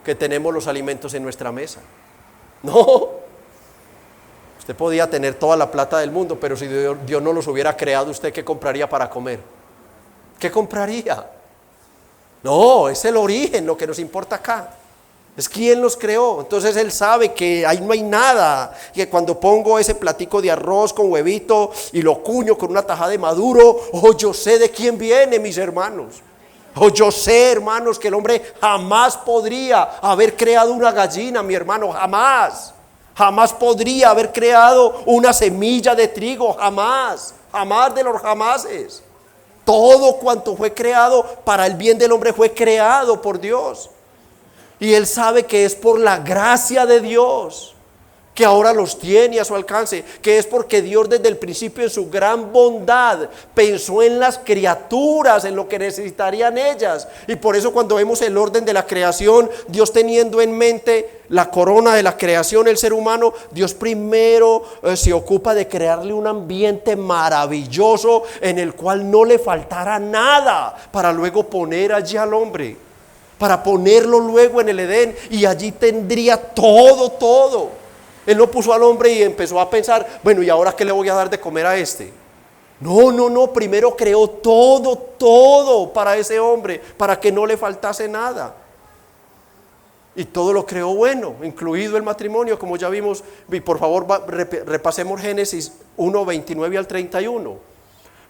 que tenemos los alimentos en nuestra mesa. No. Usted podía tener toda la plata del mundo, pero si Dios no los hubiera creado, ¿usted qué compraría para comer? ¿Qué compraría? No, es el origen lo que nos importa acá. Es quién los creó. Entonces Él sabe que ahí no hay nada, que cuando pongo ese platico de arroz con huevito y lo cuño con una tajada de maduro, yo sé de quién viene, mis hermanos. Oh, yo sé, hermanos, que el hombre jamás podría haber creado una gallina, mi hermano, jamás. Jamás podría haber creado una semilla de trigo, jamás. Jamás de los jamases. Todo cuanto fue creado para el bien del hombre fue creado por Dios. Y él sabe que es por la gracia de Dios que ahora los tiene a su alcance, que es porque Dios desde el principio en su gran bondad pensó en las criaturas, en lo que necesitarían ellas. Y por eso cuando vemos el orden de la creación, Dios teniendo en mente la corona de la creación, el ser humano, Dios primero se ocupa de crearle un ambiente maravilloso en el cual no le faltara nada, para luego poner allí al hombre, para ponerlo luego en el Edén, y allí tendría todo. Él no puso al hombre y empezó a pensar, bueno, ¿y ahora qué le voy a dar de comer a este? No, primero creó todo para ese hombre, para que no le faltase nada. Y todo lo creó bueno, incluido el matrimonio, como ya vimos. Y por favor, repasemos Génesis 1, 29 al 31.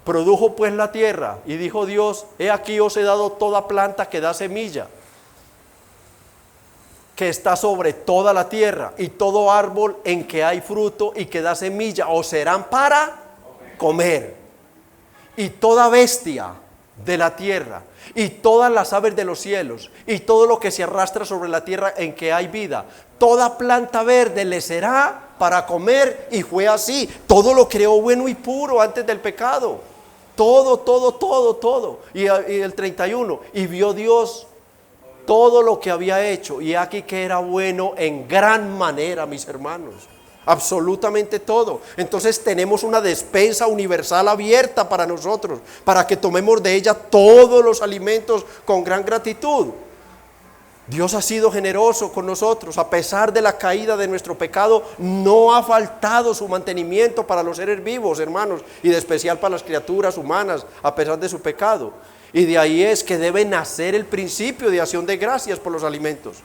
Produjo pues la tierra, y dijo Dios: he aquí os he dado toda planta que da semilla, que está sobre toda la tierra, y todo árbol en que hay fruto y que da semilla, os serán para comer. Y toda bestia de la tierra, y todas las aves de los cielos, y todo lo que se arrastra sobre la tierra en que hay vida, toda planta verde le será para comer. Y fue así. Todo lo creó bueno y puro antes del pecado. Todo. Y el 31, y vio Dios todo lo que había hecho, y aquí que era bueno en gran manera, mis hermanos, absolutamente todo. Entonces tenemos una despensa universal abierta para nosotros, para que tomemos de ella todos los alimentos con gran gratitud. Dios ha sido generoso con nosotros, a pesar de la caída de nuestro pecado. No ha faltado su mantenimiento para los seres vivos, hermanos, y de especial para las criaturas humanas, a pesar de su pecado. Y de ahí es que debe nacer el principio de acción de gracias por los alimentos.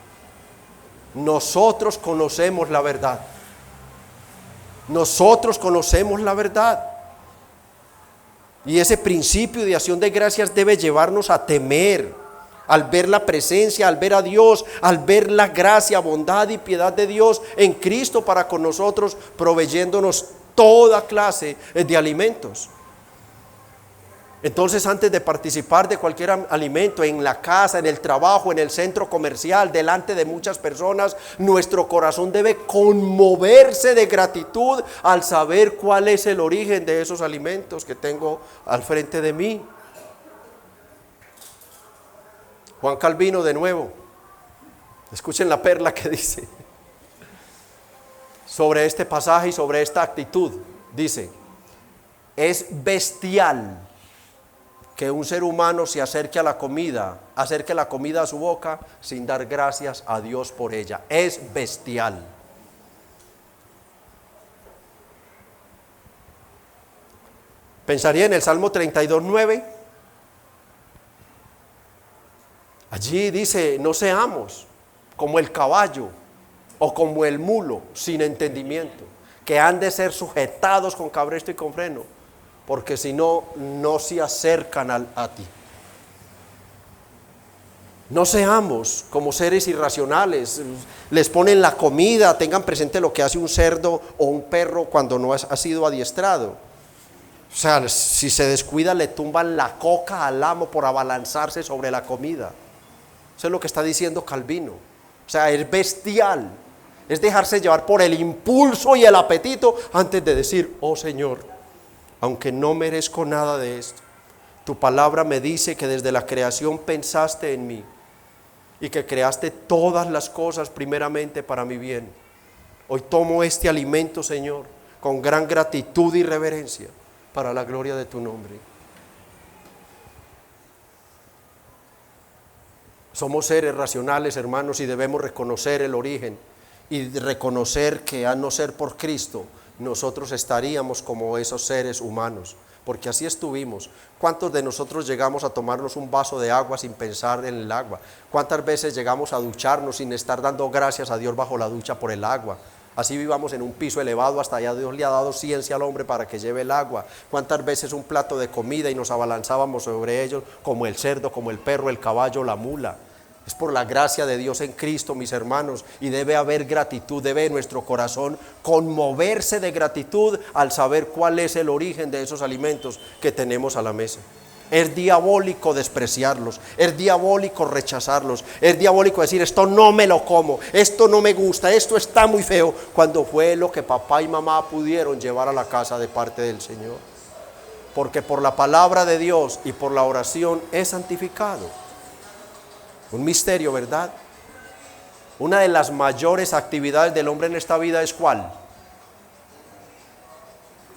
Nosotros conocemos la verdad. Nosotros conocemos la verdad. Y ese principio de acción de gracias debe llevarnos a temer al ver la presencia, al ver a Dios, al ver la gracia, bondad y piedad de Dios en Cristo para con nosotros, proveyéndonos toda clase de alimentos. Entonces, antes de participar de cualquier alimento, en la casa, en el trabajo, en el centro comercial, delante de muchas personas, nuestro corazón debe conmoverse de gratitud al saber cuál es el origen de esos alimentos que tengo al frente de mí. Juan Calvino, de nuevo, escuchen la perla que dice sobre este pasaje y sobre esta actitud. Dice: es bestial que un ser humano se acerque la comida a su boca sin dar gracias a Dios por ella. Es bestial. Pensaría en el Salmo 32:9. Allí dice: no seamos como el caballo o como el mulo sin entendimiento, que han de ser sujetados con cabresto y con freno, porque si no, no se acercan a ti. No seamos como seres irracionales. Les ponen la comida, tengan presente lo que hace un cerdo o un perro cuando no ha sido adiestrado. O sea, si se descuida, le tumban la coca al amo por abalanzarse sobre la comida. Eso es lo que está diciendo Calvino. O sea, es bestial. Es dejarse llevar por el impulso y el apetito antes de decir: oh Señor, aunque no merezco nada de esto, tu palabra me dice que desde la creación pensaste en mí y que creaste todas las cosas primeramente para mi bien. Hoy tomo este alimento, Señor, con gran gratitud y reverencia para la gloria de tu nombre. Somos seres racionales, hermanos, y debemos reconocer el origen y reconocer que a no ser por Cristo, nosotros estaríamos como esos seres humanos, porque así estuvimos. ¿Cuántos de nosotros llegamos a tomarnos un vaso de agua sin pensar en el agua? ¿Cuántas veces llegamos a ducharnos sin estar dando gracias a Dios bajo la ducha por el agua? Así vivamos en un piso elevado, hasta allá Dios le ha dado ciencia al hombre para que lleve el agua. ¿Cuántas veces un plato de comida y nos abalanzábamos sobre ellos como el cerdo, como el perro, el caballo, la mula? Es por la gracia de Dios en Cristo, mis hermanos, y debe haber gratitud, debe nuestro corazón conmoverse de gratitud al saber cuál es el origen de esos alimentos que tenemos a la mesa. Es diabólico despreciarlos, es diabólico rechazarlos, es diabólico decir esto no me lo como, esto no me gusta, esto está muy feo, cuando fue lo que papá y mamá pudieron llevar a la casa de parte del Señor. Porque por la palabra de Dios y por la oración es santificado. Un misterio, ¿verdad? Una de las mayores actividades del hombre en esta vida es ¿cuál?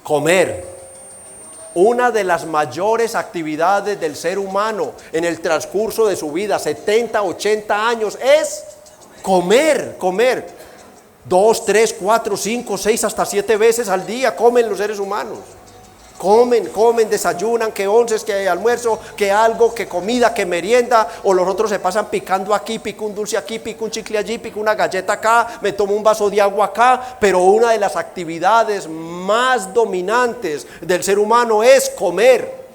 Comer. Una de las mayores actividades del ser humano en el transcurso de su vida, 70, 80 años, es comer. 2, 3, 4, 5, 6, hasta 7 veces al día comen los seres humanos. Comen, desayunan, que onces, que almuerzo, que algo, que comida, que merienda, o los otros se pasan picando aquí, pico un dulce aquí, pico un chicle allí, pico una galleta acá, me tomo un vaso de agua acá, pero una de las actividades más dominantes del ser humano es comer.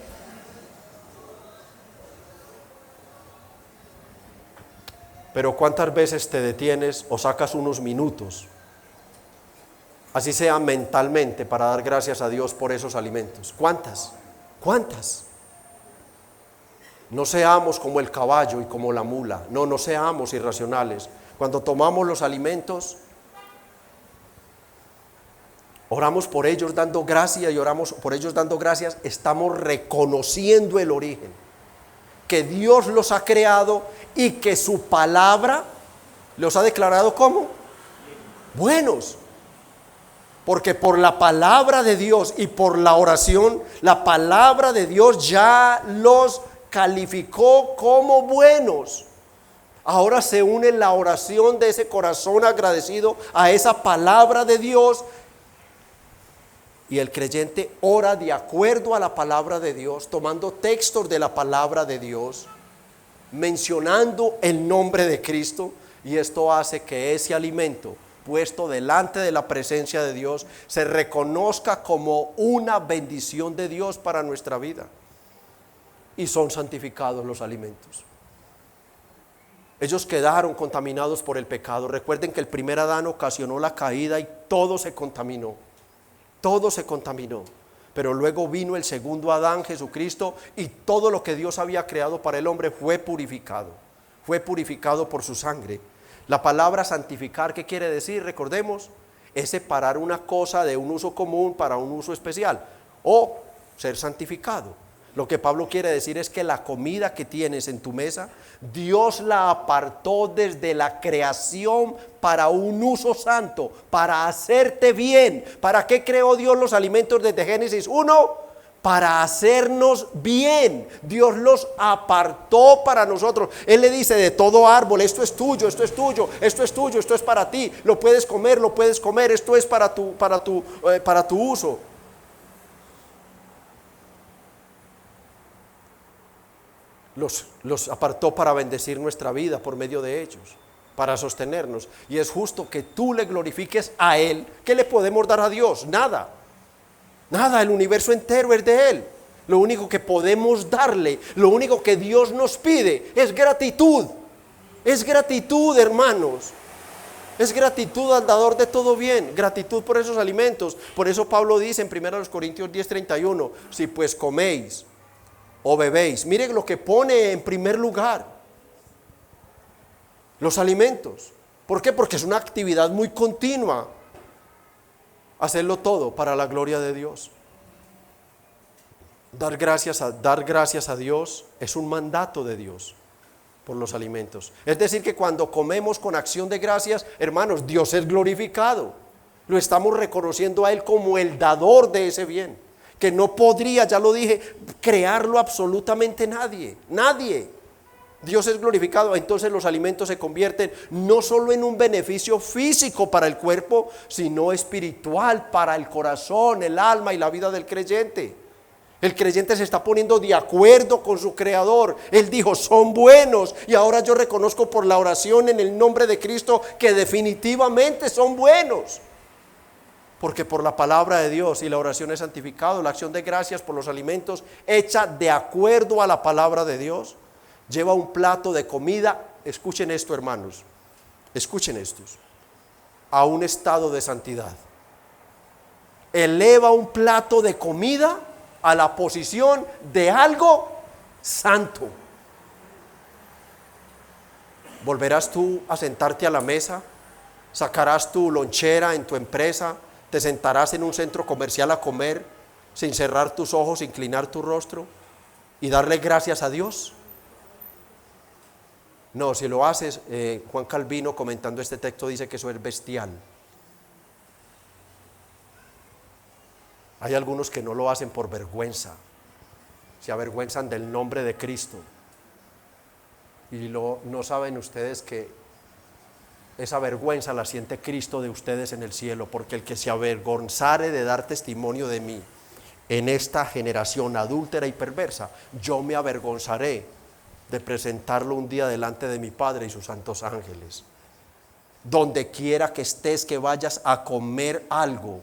Pero ¿cuántas veces te detienes o sacas unos minutos, así sea mentalmente, para dar gracias a Dios por esos alimentos? ¿Cuántas? No seamos como el caballo y como la mula. No seamos irracionales. Cuando tomamos los alimentos, oramos por ellos dando gracias, y oramos por ellos dando gracias, estamos reconociendo el origen, que Dios los ha creado y que su palabra los ha declarado como buenos. Porque por la palabra de Dios y por la oración, la palabra de Dios ya los calificó como buenos. Ahora se une la oración de ese corazón agradecido a esa palabra de Dios, y el creyente ora de acuerdo a la palabra de Dios, tomando textos de la palabra de Dios, mencionando el nombre de Cristo, y esto hace que ese alimento puesto delante de la presencia de Dios se reconozca como una bendición de Dios para nuestra vida, y son santificados los alimentos. Ellos quedaron contaminados por el pecado. Recuerden que el primer Adán ocasionó la caída y todo se contaminó, pero luego vino el segundo Adán, Jesucristo, y todo lo que Dios había creado para el hombre fue purificado por su sangre. La palabra santificar, ¿qué quiere decir? Recordemos, es separar una cosa de un uso común para un uso especial, o ser santificado. Lo que Pablo quiere decir es que la comida que tienes en tu mesa, Dios la apartó desde la creación para un uso santo, para hacerte bien. ¿Para qué creó Dios los alimentos desde Génesis 1? Para hacernos bien. Dios los apartó para nosotros. Él le dice: de todo árbol, esto es tuyo, esto es tuyo, esto es tuyo, esto es para ti, lo puedes comer, esto es para tu uso. Los apartó para bendecir nuestra vida por medio de ellos, para sostenernos. Y es justo que tú le glorifiques a Él. ¿Qué le podemos dar a Dios? Nada, el universo entero es de Él. Lo único que podemos darle, lo único que Dios nos pide es gratitud. Es gratitud, hermanos. Es gratitud al dador de todo bien, gratitud por esos alimentos. Por eso Pablo dice en 1 Corintios 10:31, si pues coméis o bebéis, mire lo que pone en primer lugar: los alimentos. ¿Por qué? Porque es una actividad muy continua, hacerlo todo para la gloria de Dios. Dar gracias a Dios es un mandato de Dios por los alimentos. Es decir, que cuando comemos con acción de gracias, hermanos, Dios es glorificado. Lo estamos reconociendo a Él como el dador de ese bien, que no podría, ya lo dije, crearlo absolutamente nadie. Dios es glorificado. Entonces los alimentos se convierten no solo en un beneficio físico para el cuerpo, sino espiritual para el corazón, el alma y la vida del creyente. El creyente se está poniendo de acuerdo con su Creador. Él dijo: son buenos, y ahora yo reconozco por la oración en el nombre de Cristo que definitivamente son buenos. Porque por la palabra de Dios y la oración es santificado, la acción de gracias por los alimentos hecha de acuerdo a la palabra de Dios, lleva un plato de comida, escuchen esto hermanos, escuchen estos, a un estado de santidad. Eleva un plato de comida a la posición de algo santo. ¿Volverás tú a sentarte a la mesa? ¿Sacarás tu lonchera en tu empresa? ¿Te sentarás en un centro comercial a comer sin cerrar tus ojos, inclinar tu rostro y darle gracias a Dios? No, si lo haces, Juan Calvino comentando este texto dice que eso es bestial. Hay algunos que no lo hacen por vergüenza, se avergüenzan del nombre de Cristo y no saben ustedes que esa vergüenza la siente Cristo de ustedes en el cielo, porque el que se avergonzare de dar testimonio de mí en esta generación adúltera y perversa, yo me avergonzaré de presentarlo un día delante de mi Padre y sus santos ángeles. Donde quiera que estés, que vayas a comer algo,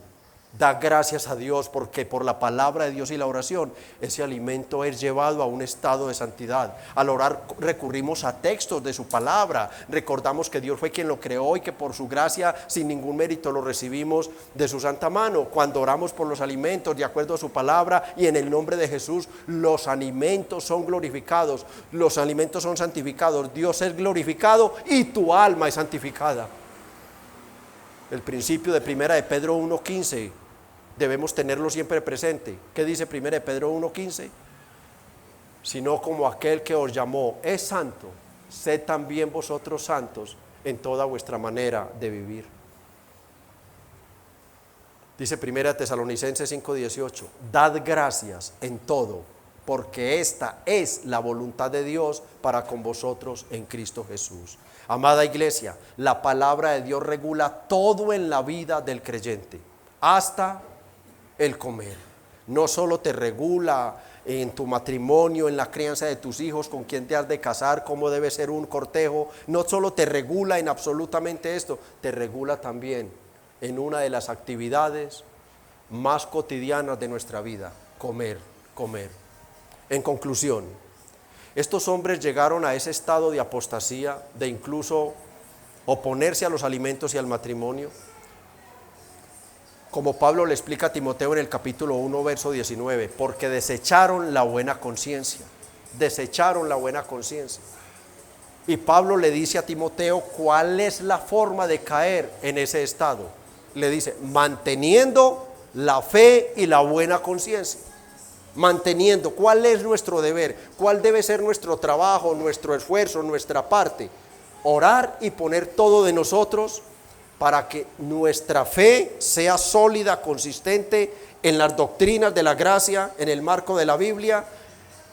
da gracias a Dios, porque por la palabra de Dios y la oración ese alimento es llevado a un estado de santidad. Al orar recurrimos a textos de su palabra, recordamos que Dios fue quien lo creó y que por su gracia sin ningún mérito lo recibimos de su santa mano. Cuando oramos por los alimentos de acuerdo a su palabra y en el nombre de Jesús, los alimentos son glorificados, los alimentos son santificados, Dios es glorificado y tu alma es santificada. El principio de Primera de Pedro 1:15 debemos tenerlo siempre presente. ¿Qué dice Primera de Pedro 1:15? Sino como aquel que os llamó es santo, sed también vosotros santos en toda vuestra manera de vivir. Dice Primera Tesalonicenses 5:18, dad gracias en todo, porque esta es la voluntad de Dios para con vosotros en Cristo Jesús. Amada iglesia, la palabra de Dios regula todo en la vida del creyente, hasta el comer. No solo te regula en tu matrimonio, en la crianza de tus hijos, con quién te has de casar, cómo debe ser un cortejo, no solo te regula en absolutamente esto, te regula también en una de las actividades más cotidianas de nuestra vida, comer. En conclusión, estos hombres llegaron a ese estado de apostasía, de incluso oponerse a los alimentos y al matrimonio, como Pablo le explica a Timoteo en el capítulo 1, verso 19, porque desecharon la buena conciencia, Y Pablo le dice a Timoteo cuál es la forma de caer en ese estado. Le dice, manteniendo la fe y la buena conciencia. Manteniendo, ¿cuál es nuestro deber? ¿Cuál debe ser nuestro trabajo, nuestro esfuerzo, nuestra parte? Orar y poner todo de nosotros para que nuestra fe sea sólida, consistente en las doctrinas de la gracia, en el marco de la Biblia,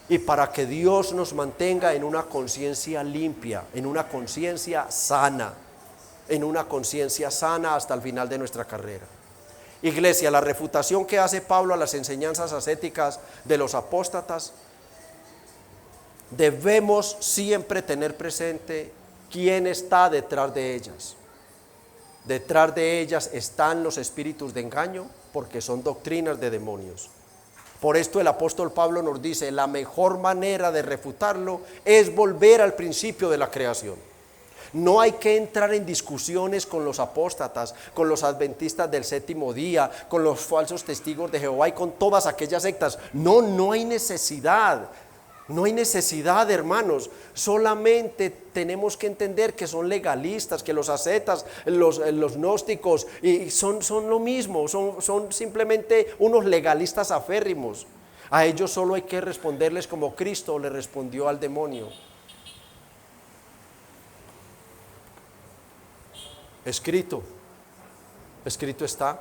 y para que Dios nos mantenga en una conciencia limpia, en una conciencia sana hasta el final de nuestra carrera. Iglesia, la refutación que hace Pablo a las enseñanzas ascéticas de los apóstatas, debemos siempre tener presente quién está detrás de ellas. Detrás de ellas están los espíritus de engaño, porque son doctrinas de demonios. Por esto el apóstol Pablo nos dice, la mejor manera de refutarlo es volver al principio de la creación. No hay que entrar en discusiones con los apóstatas, con los adventistas del séptimo día, con los falsos testigos de Jehová y con todas aquellas sectas. No hay necesidad. No hay necesidad, hermanos. Solamente tenemos que entender que son legalistas, que los ascetas, los gnósticos y son lo mismo, son simplemente unos legalistas aférrimos. A ellos solo hay que responderles como Cristo le respondió al demonio. Escrito está.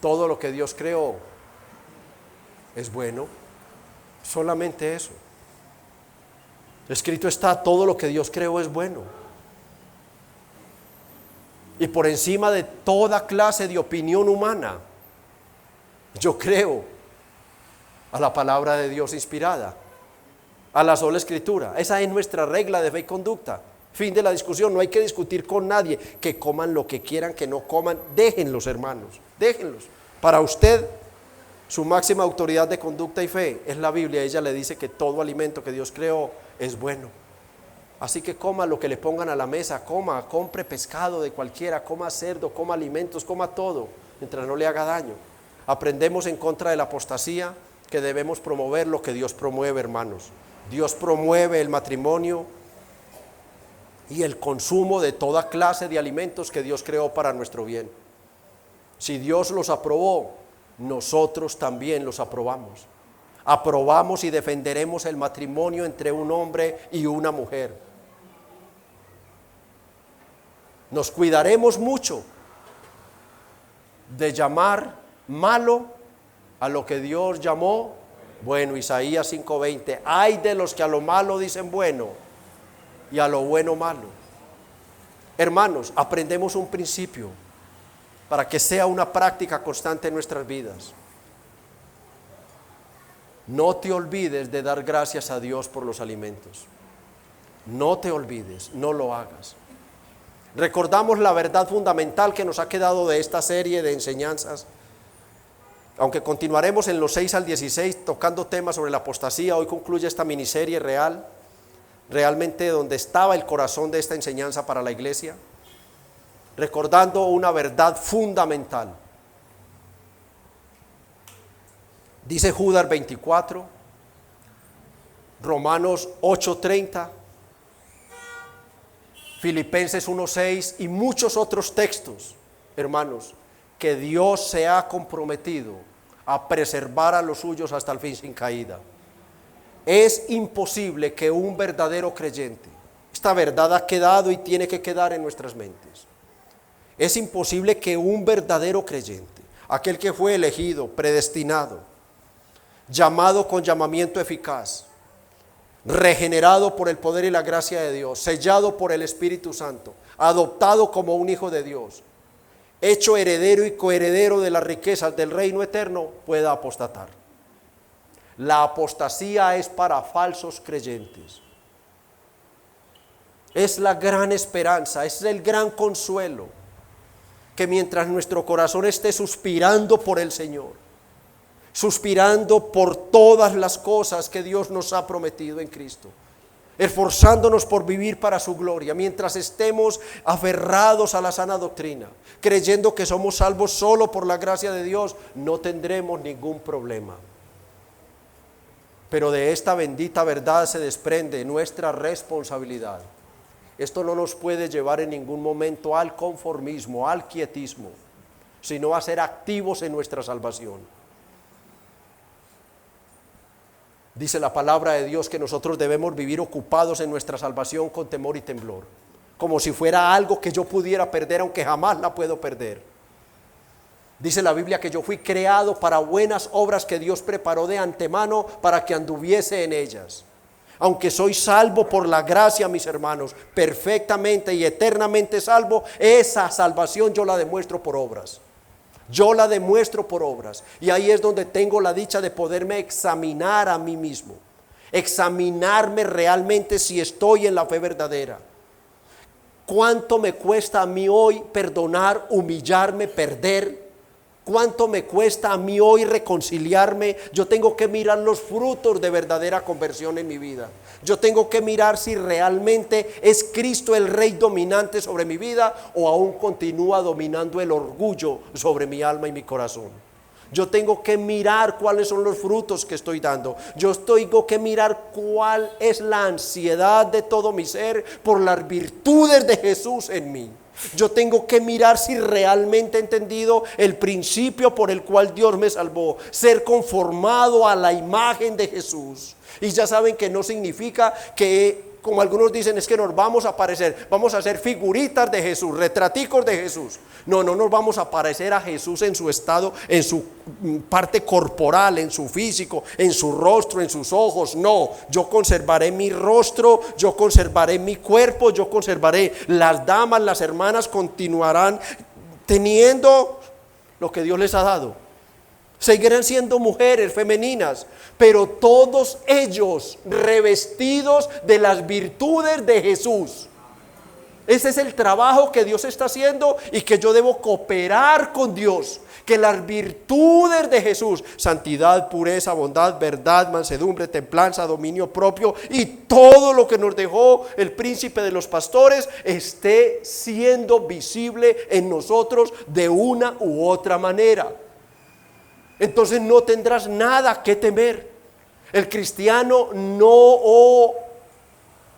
Todo lo que Dios creó es bueno. Solamente eso. Escrito está, todo lo que Dios creó es bueno. Y por encima de toda clase de opinión humana, yo creo a la palabra de Dios inspirada, a la sola escritura. Esa es nuestra regla de fe y conducta. Fin de la discusión, no hay que discutir con nadie. Que coman lo que quieran, que no coman, déjenlos, hermanos, déjenlos. Para usted, su máxima autoridad de conducta y fe es la Biblia. Ella le dice que todo alimento que Dios creó es bueno. Así que coma lo que le pongan a la mesa, compre pescado de cualquiera, coma cerdo, coma alimentos, coma todo, mientras no le haga daño. Aprendemos en contra de la apostasía que debemos promover lo que Dios promueve, hermanos. Dios promueve el matrimonio y el consumo de toda clase de alimentos que Dios creó para nuestro bien. Si Dios los aprobó, nosotros también los aprobamos. Aprobamos y defenderemos el matrimonio entre un hombre y una mujer. Nos cuidaremos mucho de llamar malo a lo que Dios llamó bueno. Isaías 5:20, ay de los que a lo malo dicen bueno y a lo bueno malo. Hermanos, aprendemos un principio para que sea una práctica constante en nuestras vidas. No te olvides de dar gracias a Dios por los alimentos. No te olvides, no lo hagas. Recordamos la verdad fundamental que nos ha quedado de esta serie de enseñanzas. Aunque continuaremos en los 6 al 16 tocando temas sobre la apostasía, hoy concluye esta miniserie realmente donde estaba el corazón de esta enseñanza para la iglesia, recordando una verdad fundamental. Dice Judas 24, Romanos 8:30, Filipenses 1:6 y muchos otros textos, hermanos, que Dios se ha comprometido a preservar a los suyos hasta el fin sin caída. Es imposible que un verdadero creyente, esta verdad ha quedado y tiene que quedar en nuestras mentes, es imposible que un verdadero creyente, aquel que fue elegido, predestinado, llamado con llamamiento eficaz, regenerado por el poder y la gracia de Dios, sellado por el Espíritu Santo, adoptado como un hijo de Dios, hecho heredero y coheredero de las riquezas del reino eterno, pueda apostatar. La apostasía es para falsos creyentes. Es la gran esperanza, es el gran consuelo, que mientras nuestro corazón esté suspirando por el Señor, suspirando por todas las cosas que Dios nos ha prometido en Cristo, esforzándonos por vivir para su gloria, mientras estemos aferrados a la sana doctrina, creyendo que somos salvos solo por la gracia de Dios, no tendremos ningún problema. Pero de esta bendita verdad se desprende nuestra responsabilidad. Esto no nos puede llevar en ningún momento al conformismo, al quietismo, sino a ser activos en nuestra salvación. Dice la palabra de Dios que nosotros debemos vivir ocupados en nuestra salvación con temor y temblor, como si fuera algo que yo pudiera perder, aunque jamás la puedo perder. Dice la Biblia que yo fui creado para buenas obras que Dios preparó de antemano para que anduviese en ellas. Aunque soy salvo por la gracia, mis hermanos, perfectamente y eternamente salvo, esa salvación yo la demuestro por obras. Yo la demuestro por obras. Y ahí es donde tengo la dicha de poderme examinar a mí mismo. Examinarme realmente si estoy en la fe verdadera. ¿Cuánto me cuesta a mí hoy perdonar, humillarme, perder? ¿Cuánto me cuesta a mí hoy reconciliarme? Yo tengo que mirar los frutos de verdadera conversión en mi vida. Yo tengo que mirar si realmente es Cristo el Rey dominante sobre mi vida o aún continúa dominando el orgullo sobre mi alma y mi corazón. Yo tengo que mirar cuáles son los frutos que estoy dando. Yo tengo que mirar cuál es la ansiedad de todo mi ser por las virtudes de Jesús en mí. Yo tengo que mirar si realmente he entendido el principio por el cual Dios me salvó, ser conformado a la imagen de Jesús. Y ya saben que no significa que, como algunos dicen, es que nos vamos a parecer, vamos a hacer figuritas de Jesús, retraticos de Jesús. No nos vamos a parecer a Jesús en su estado, en su parte corporal, en su físico, en su rostro, en sus ojos. No, yo conservaré mi rostro, yo conservaré mi cuerpo, yo conservaré. Las damas, las hermanas continuarán teniendo lo que Dios les ha dado. Seguirán siendo mujeres femeninas, pero todos ellos revestidos de las virtudes de Jesús. Ese es el trabajo que Dios está haciendo y que yo debo cooperar con Dios. Que las virtudes de Jesús, santidad, pureza, bondad, verdad, mansedumbre, templanza, dominio propio y todo lo que nos dejó el príncipe de los pastores, esté siendo visible en nosotros de una u otra manera. Entonces no tendrás nada que temer. El cristiano no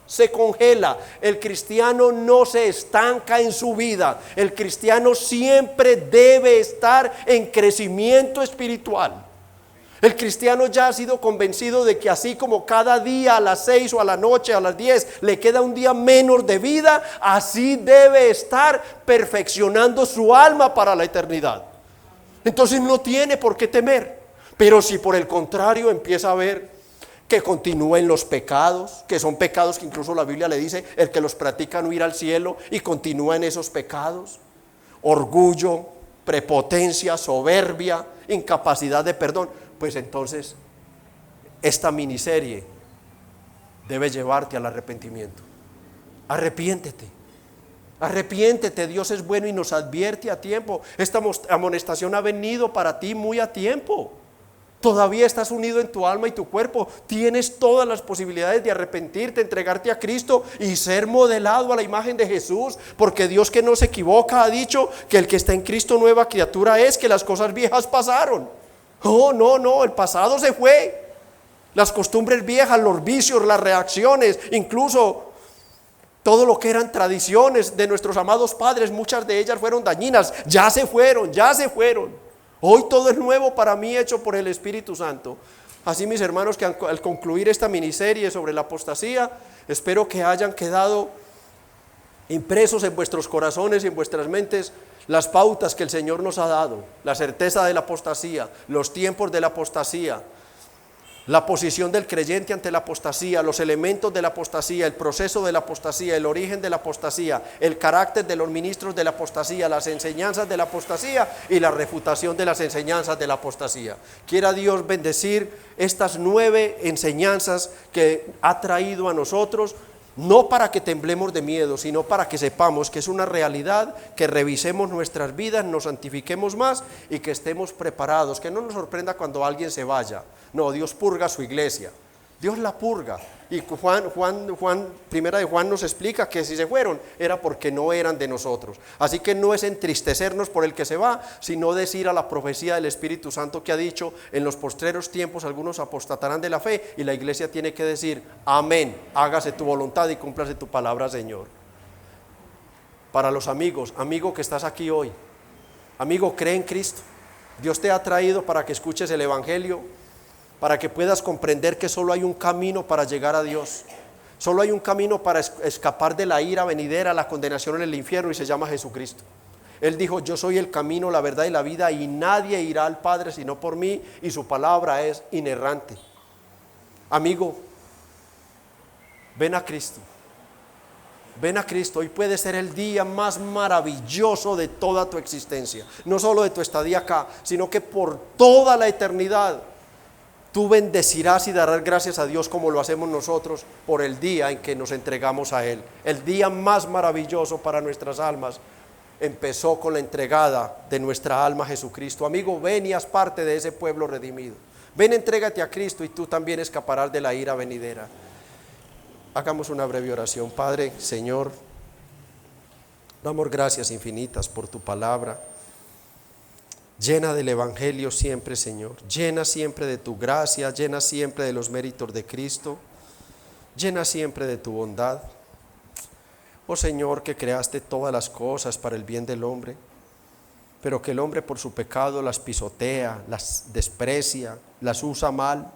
se congela, el cristiano no se estanca en su vida, el cristiano siempre debe estar en crecimiento espiritual. El cristiano ya ha sido convencido de que así como cada día a las 6 o a la noche, a las 10 le queda un día menos de vida, así debe estar perfeccionando su alma para la eternidad. Entonces no tiene por qué temer. Pero si por el contrario empieza a ver que continúa en los pecados, que son pecados que incluso la Biblia le dice, el que los practica no irá al cielo, y continúa en esos pecados, orgullo, prepotencia, soberbia, incapacidad de perdón, pues entonces esta miniserie debe llevarte al arrepentimiento. Arrepiéntete, Dios es bueno y nos advierte a tiempo. Esta amonestación ha venido para ti muy a tiempo. Todavía estás unido en tu alma y tu cuerpo, tienes todas las posibilidades de arrepentirte, entregarte a Cristo y ser modelado a la imagen de Jesús, porque Dios, que no se equivoca, ha dicho que el que está en Cristo nueva criatura es, que las cosas viejas pasaron. No, el pasado se fue. Las costumbres viejas, los vicios, las reacciones, incluso todo lo que eran tradiciones de nuestros amados padres, muchas de ellas fueron dañinas, ya se fueron. Hoy todo es nuevo para mí, hecho por el Espíritu Santo. Así, mis hermanos, que al concluir esta miniserie sobre la apostasía, espero que hayan quedado impresos en vuestros corazones y en vuestras mentes las pautas que el Señor nos ha dado, la certeza de la apostasía, los tiempos de la apostasía, la posición del creyente ante la apostasía, los elementos de la apostasía, el proceso de la apostasía, el origen de la apostasía, el carácter de los ministros de la apostasía, las enseñanzas de la apostasía y la refutación de las enseñanzas de la apostasía. Quiera Dios bendecir estas 9 enseñanzas que ha traído a nosotros, no para que temblemos de miedo, sino para que sepamos que es una realidad, que revisemos nuestras vidas, nos santifiquemos más y que estemos preparados, que no nos sorprenda cuando alguien se vaya. No, Dios purga su iglesia, Dios la purga. Y Primera de Juan nos explica que si se fueron era porque no eran de nosotros. Así que no es entristecernos por el que se va, sino decir a la profecía del Espíritu Santo que ha dicho: en los postreros tiempos algunos apostatarán de la fe, y la iglesia tiene que decir: amén, hágase tu voluntad y cúmplase tu palabra, Señor. Para los amigos, amigo que estás aquí hoy, amigo, cree en Cristo. Dios te ha traído para que escuches el Evangelio, para que puedas comprender que solo hay un camino para llegar a Dios. Solo hay un camino para escapar de la ira venidera, la condenación en el infierno, y se llama Jesucristo. Él dijo: yo soy el camino, la verdad y la vida, y nadie irá al Padre sino por mí, y su palabra es inerrante. Amigo, ven a Cristo. Ven a Cristo. Hoy puede ser el día más maravilloso de toda tu existencia, no solo de tu estadía acá, sino que por toda la eternidad. Tú bendecirás y darás gracias a Dios, como lo hacemos nosotros, por el día en que nos entregamos a Él. El día más maravilloso para nuestras almas empezó con la entregada de nuestra alma a Jesucristo. Amigo, ven y haz parte de ese pueblo redimido. Ven, entrégate a Cristo y tú también escaparás de la ira venidera. Hagamos una breve oración. Padre, Señor, damos gracias infinitas por tu palabra. Llena del Evangelio siempre, Señor. Llena siempre de tu gracia, llena siempre de los méritos de Cristo, llena siempre de tu bondad. Oh Señor, que creaste todas las cosas para el bien del hombre, pero que el hombre por su pecado las pisotea, las desprecia, las usa mal.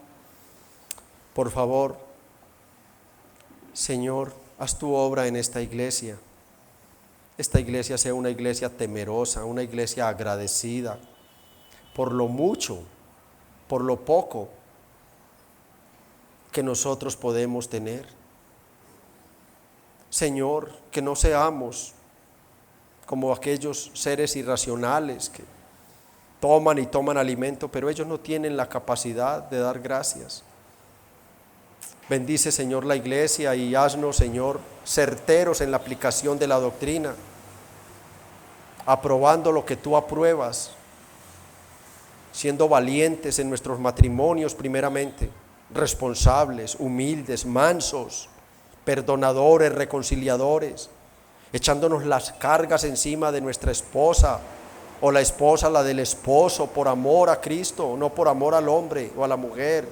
Por favor, Señor, haz tu obra en esta iglesia. Esta iglesia sea una iglesia temerosa, una iglesia agradecida por lo mucho, por lo poco que nosotros podemos tener. Señor, que no seamos como aquellos seres irracionales que toman y toman alimento, pero ellos no tienen la capacidad de dar gracias. Bendice, Señor, la iglesia y haznos, Señor, certeros en la aplicación de la doctrina, aprobando lo que tú apruebas, siendo valientes en nuestros matrimonios primeramente, responsables, humildes, mansos, perdonadores, reconciliadores, echándonos las cargas encima de nuestra esposa, o la esposa la del esposo, por amor a Cristo, no por amor al hombre o a la mujer.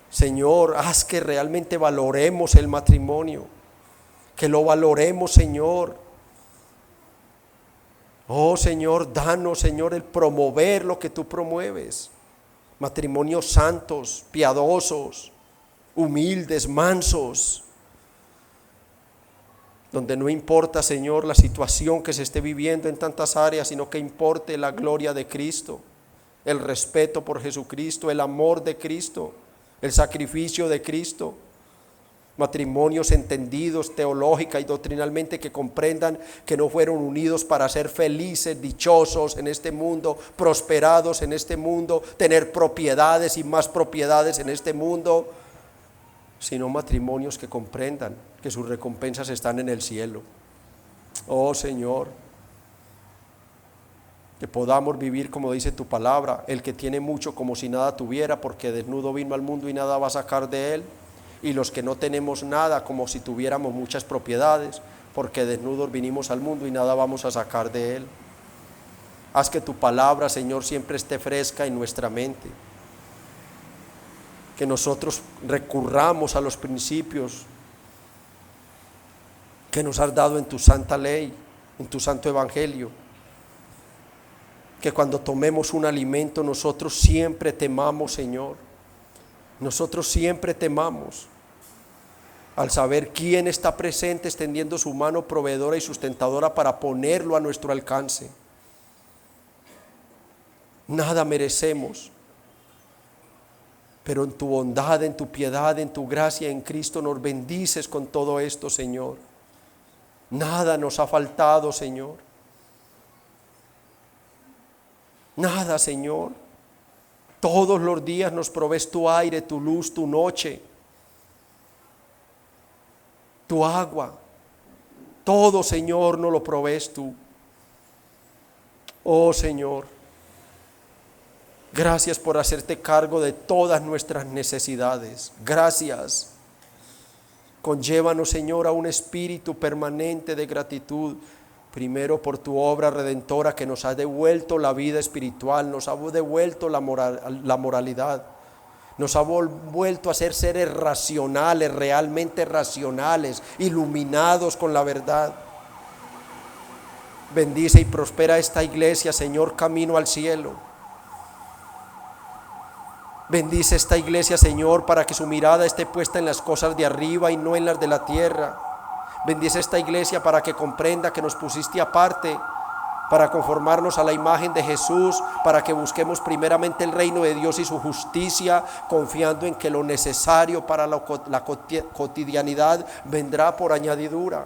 Señor, haz que realmente valoremos el matrimonio, que lo valoremos, Señor. Oh Señor, danos, Señor, el promover lo que tú promueves. Matrimonios santos, piadosos, humildes, mansos, donde no importa, Señor, la situación que se esté viviendo en tantas áreas, sino que importe la gloria de Cristo, el respeto por Jesucristo, el amor de Cristo, el sacrificio de Cristo. Matrimonios entendidos teológica y doctrinalmente, que comprendan que no fueron unidos para ser felices, dichosos en este mundo, prosperados en este mundo, tener propiedades y más propiedades en este mundo, sino matrimonios que comprendan que sus recompensas están en el cielo. Oh Señor, que podamos vivir como dice tu palabra, el que tiene mucho como si nada tuviera, porque desnudo vino al mundo y nada va a sacar de él, y los que no tenemos nada como si tuviéramos muchas propiedades, porque desnudos vinimos al mundo y nada vamos a sacar de él. Haz que tu palabra, Señor, siempre esté fresca en nuestra mente, que nosotros recurramos a los principios que nos has dado en tu santa ley, en tu santo evangelio, que cuando tomemos un alimento nosotros siempre temamos, Señor, nosotros siempre temamos al saber quién está presente extendiendo su mano proveedora y sustentadora para ponerlo a nuestro alcance. Nada merecemos, pero en tu bondad, en tu piedad, en tu gracia, en Cristo nos bendices con todo esto, Señor. Nada nos ha faltado, Señor. Nada, Señor. Todos los días nos provees tu aire, tu luz, tu noche, tu agua. Todo, Señor, nos lo provees tú. Oh, Señor, gracias por hacerte cargo de todas nuestras necesidades. Gracias. Conllévanos, Señor, a un espíritu permanente de gratitud. Primero por tu obra redentora que nos ha devuelto la vida espiritual, nos ha devuelto la moralidad, nos ha vuelto a ser seres racionales, realmente racionales, iluminados con la verdad. Bendice y prospera esta iglesia, Señor, camino al cielo. Bendice esta iglesia, Señor, para que su mirada esté puesta en las cosas de arriba y no en las de la tierra. Bendice esta iglesia para que comprenda que nos pusiste aparte para conformarnos a la imagen de Jesús, para que busquemos primeramente el reino de Dios y su justicia, confiando en que lo necesario para la cotidianidad vendrá por añadidura.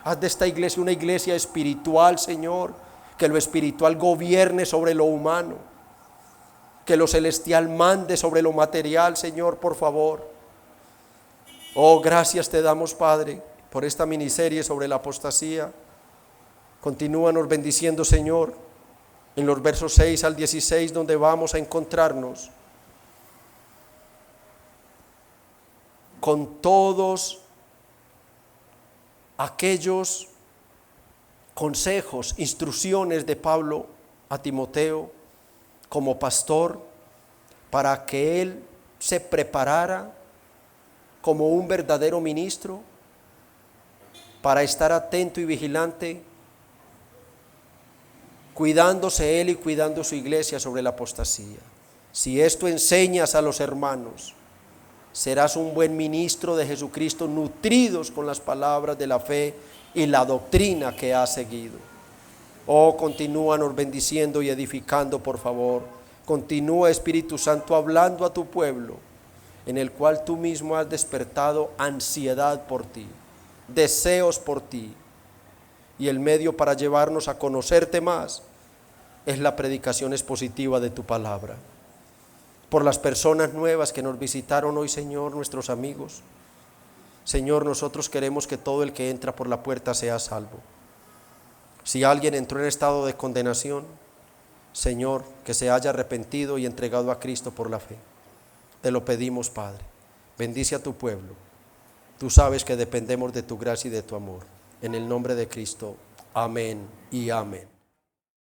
Haz de esta iglesia una iglesia espiritual, Señor, que lo espiritual gobierne sobre lo humano, que lo celestial mande sobre lo material, Señor, por favor. Oh, gracias te damos, Padre, por esta miniserie sobre la apostasía. Continúanos bendiciendo, Señor, en los versos 6 al 16, donde vamos a encontrarnos con todos aquellos consejos, instrucciones de Pablo a Timoteo como pastor, para que él se preparara como un verdadero ministro, para estar atento y vigilante, cuidándose él y cuidando su iglesia sobre la apostasía. Si esto enseñas a los hermanos, serás un buen ministro de Jesucristo, nutridos con las palabras de la fe y la doctrina que has seguido. Oh, continúanos bendiciendo y edificando, por favor. Continúa, Espíritu Santo, hablando a tu pueblo, en el cual tú mismo has despertado ansiedad por ti, deseos por ti, y el medio para llevarnos a conocerte más es la predicación expositiva de tu palabra. por las personas nuevas que nos visitaron hoy, Señor, nuestros amigos. Señor, nosotros queremos que todo el que entra por la puerta sea salvo. Si alguien entró en estado de condenación, Señor, que se haya arrepentido y entregado a Cristo por la fe. Te lo pedimos, Padre. Bendice a tu pueblo. Tú sabes que dependemos de tu gracia y de tu amor. En el nombre de Cristo. Amén y amén.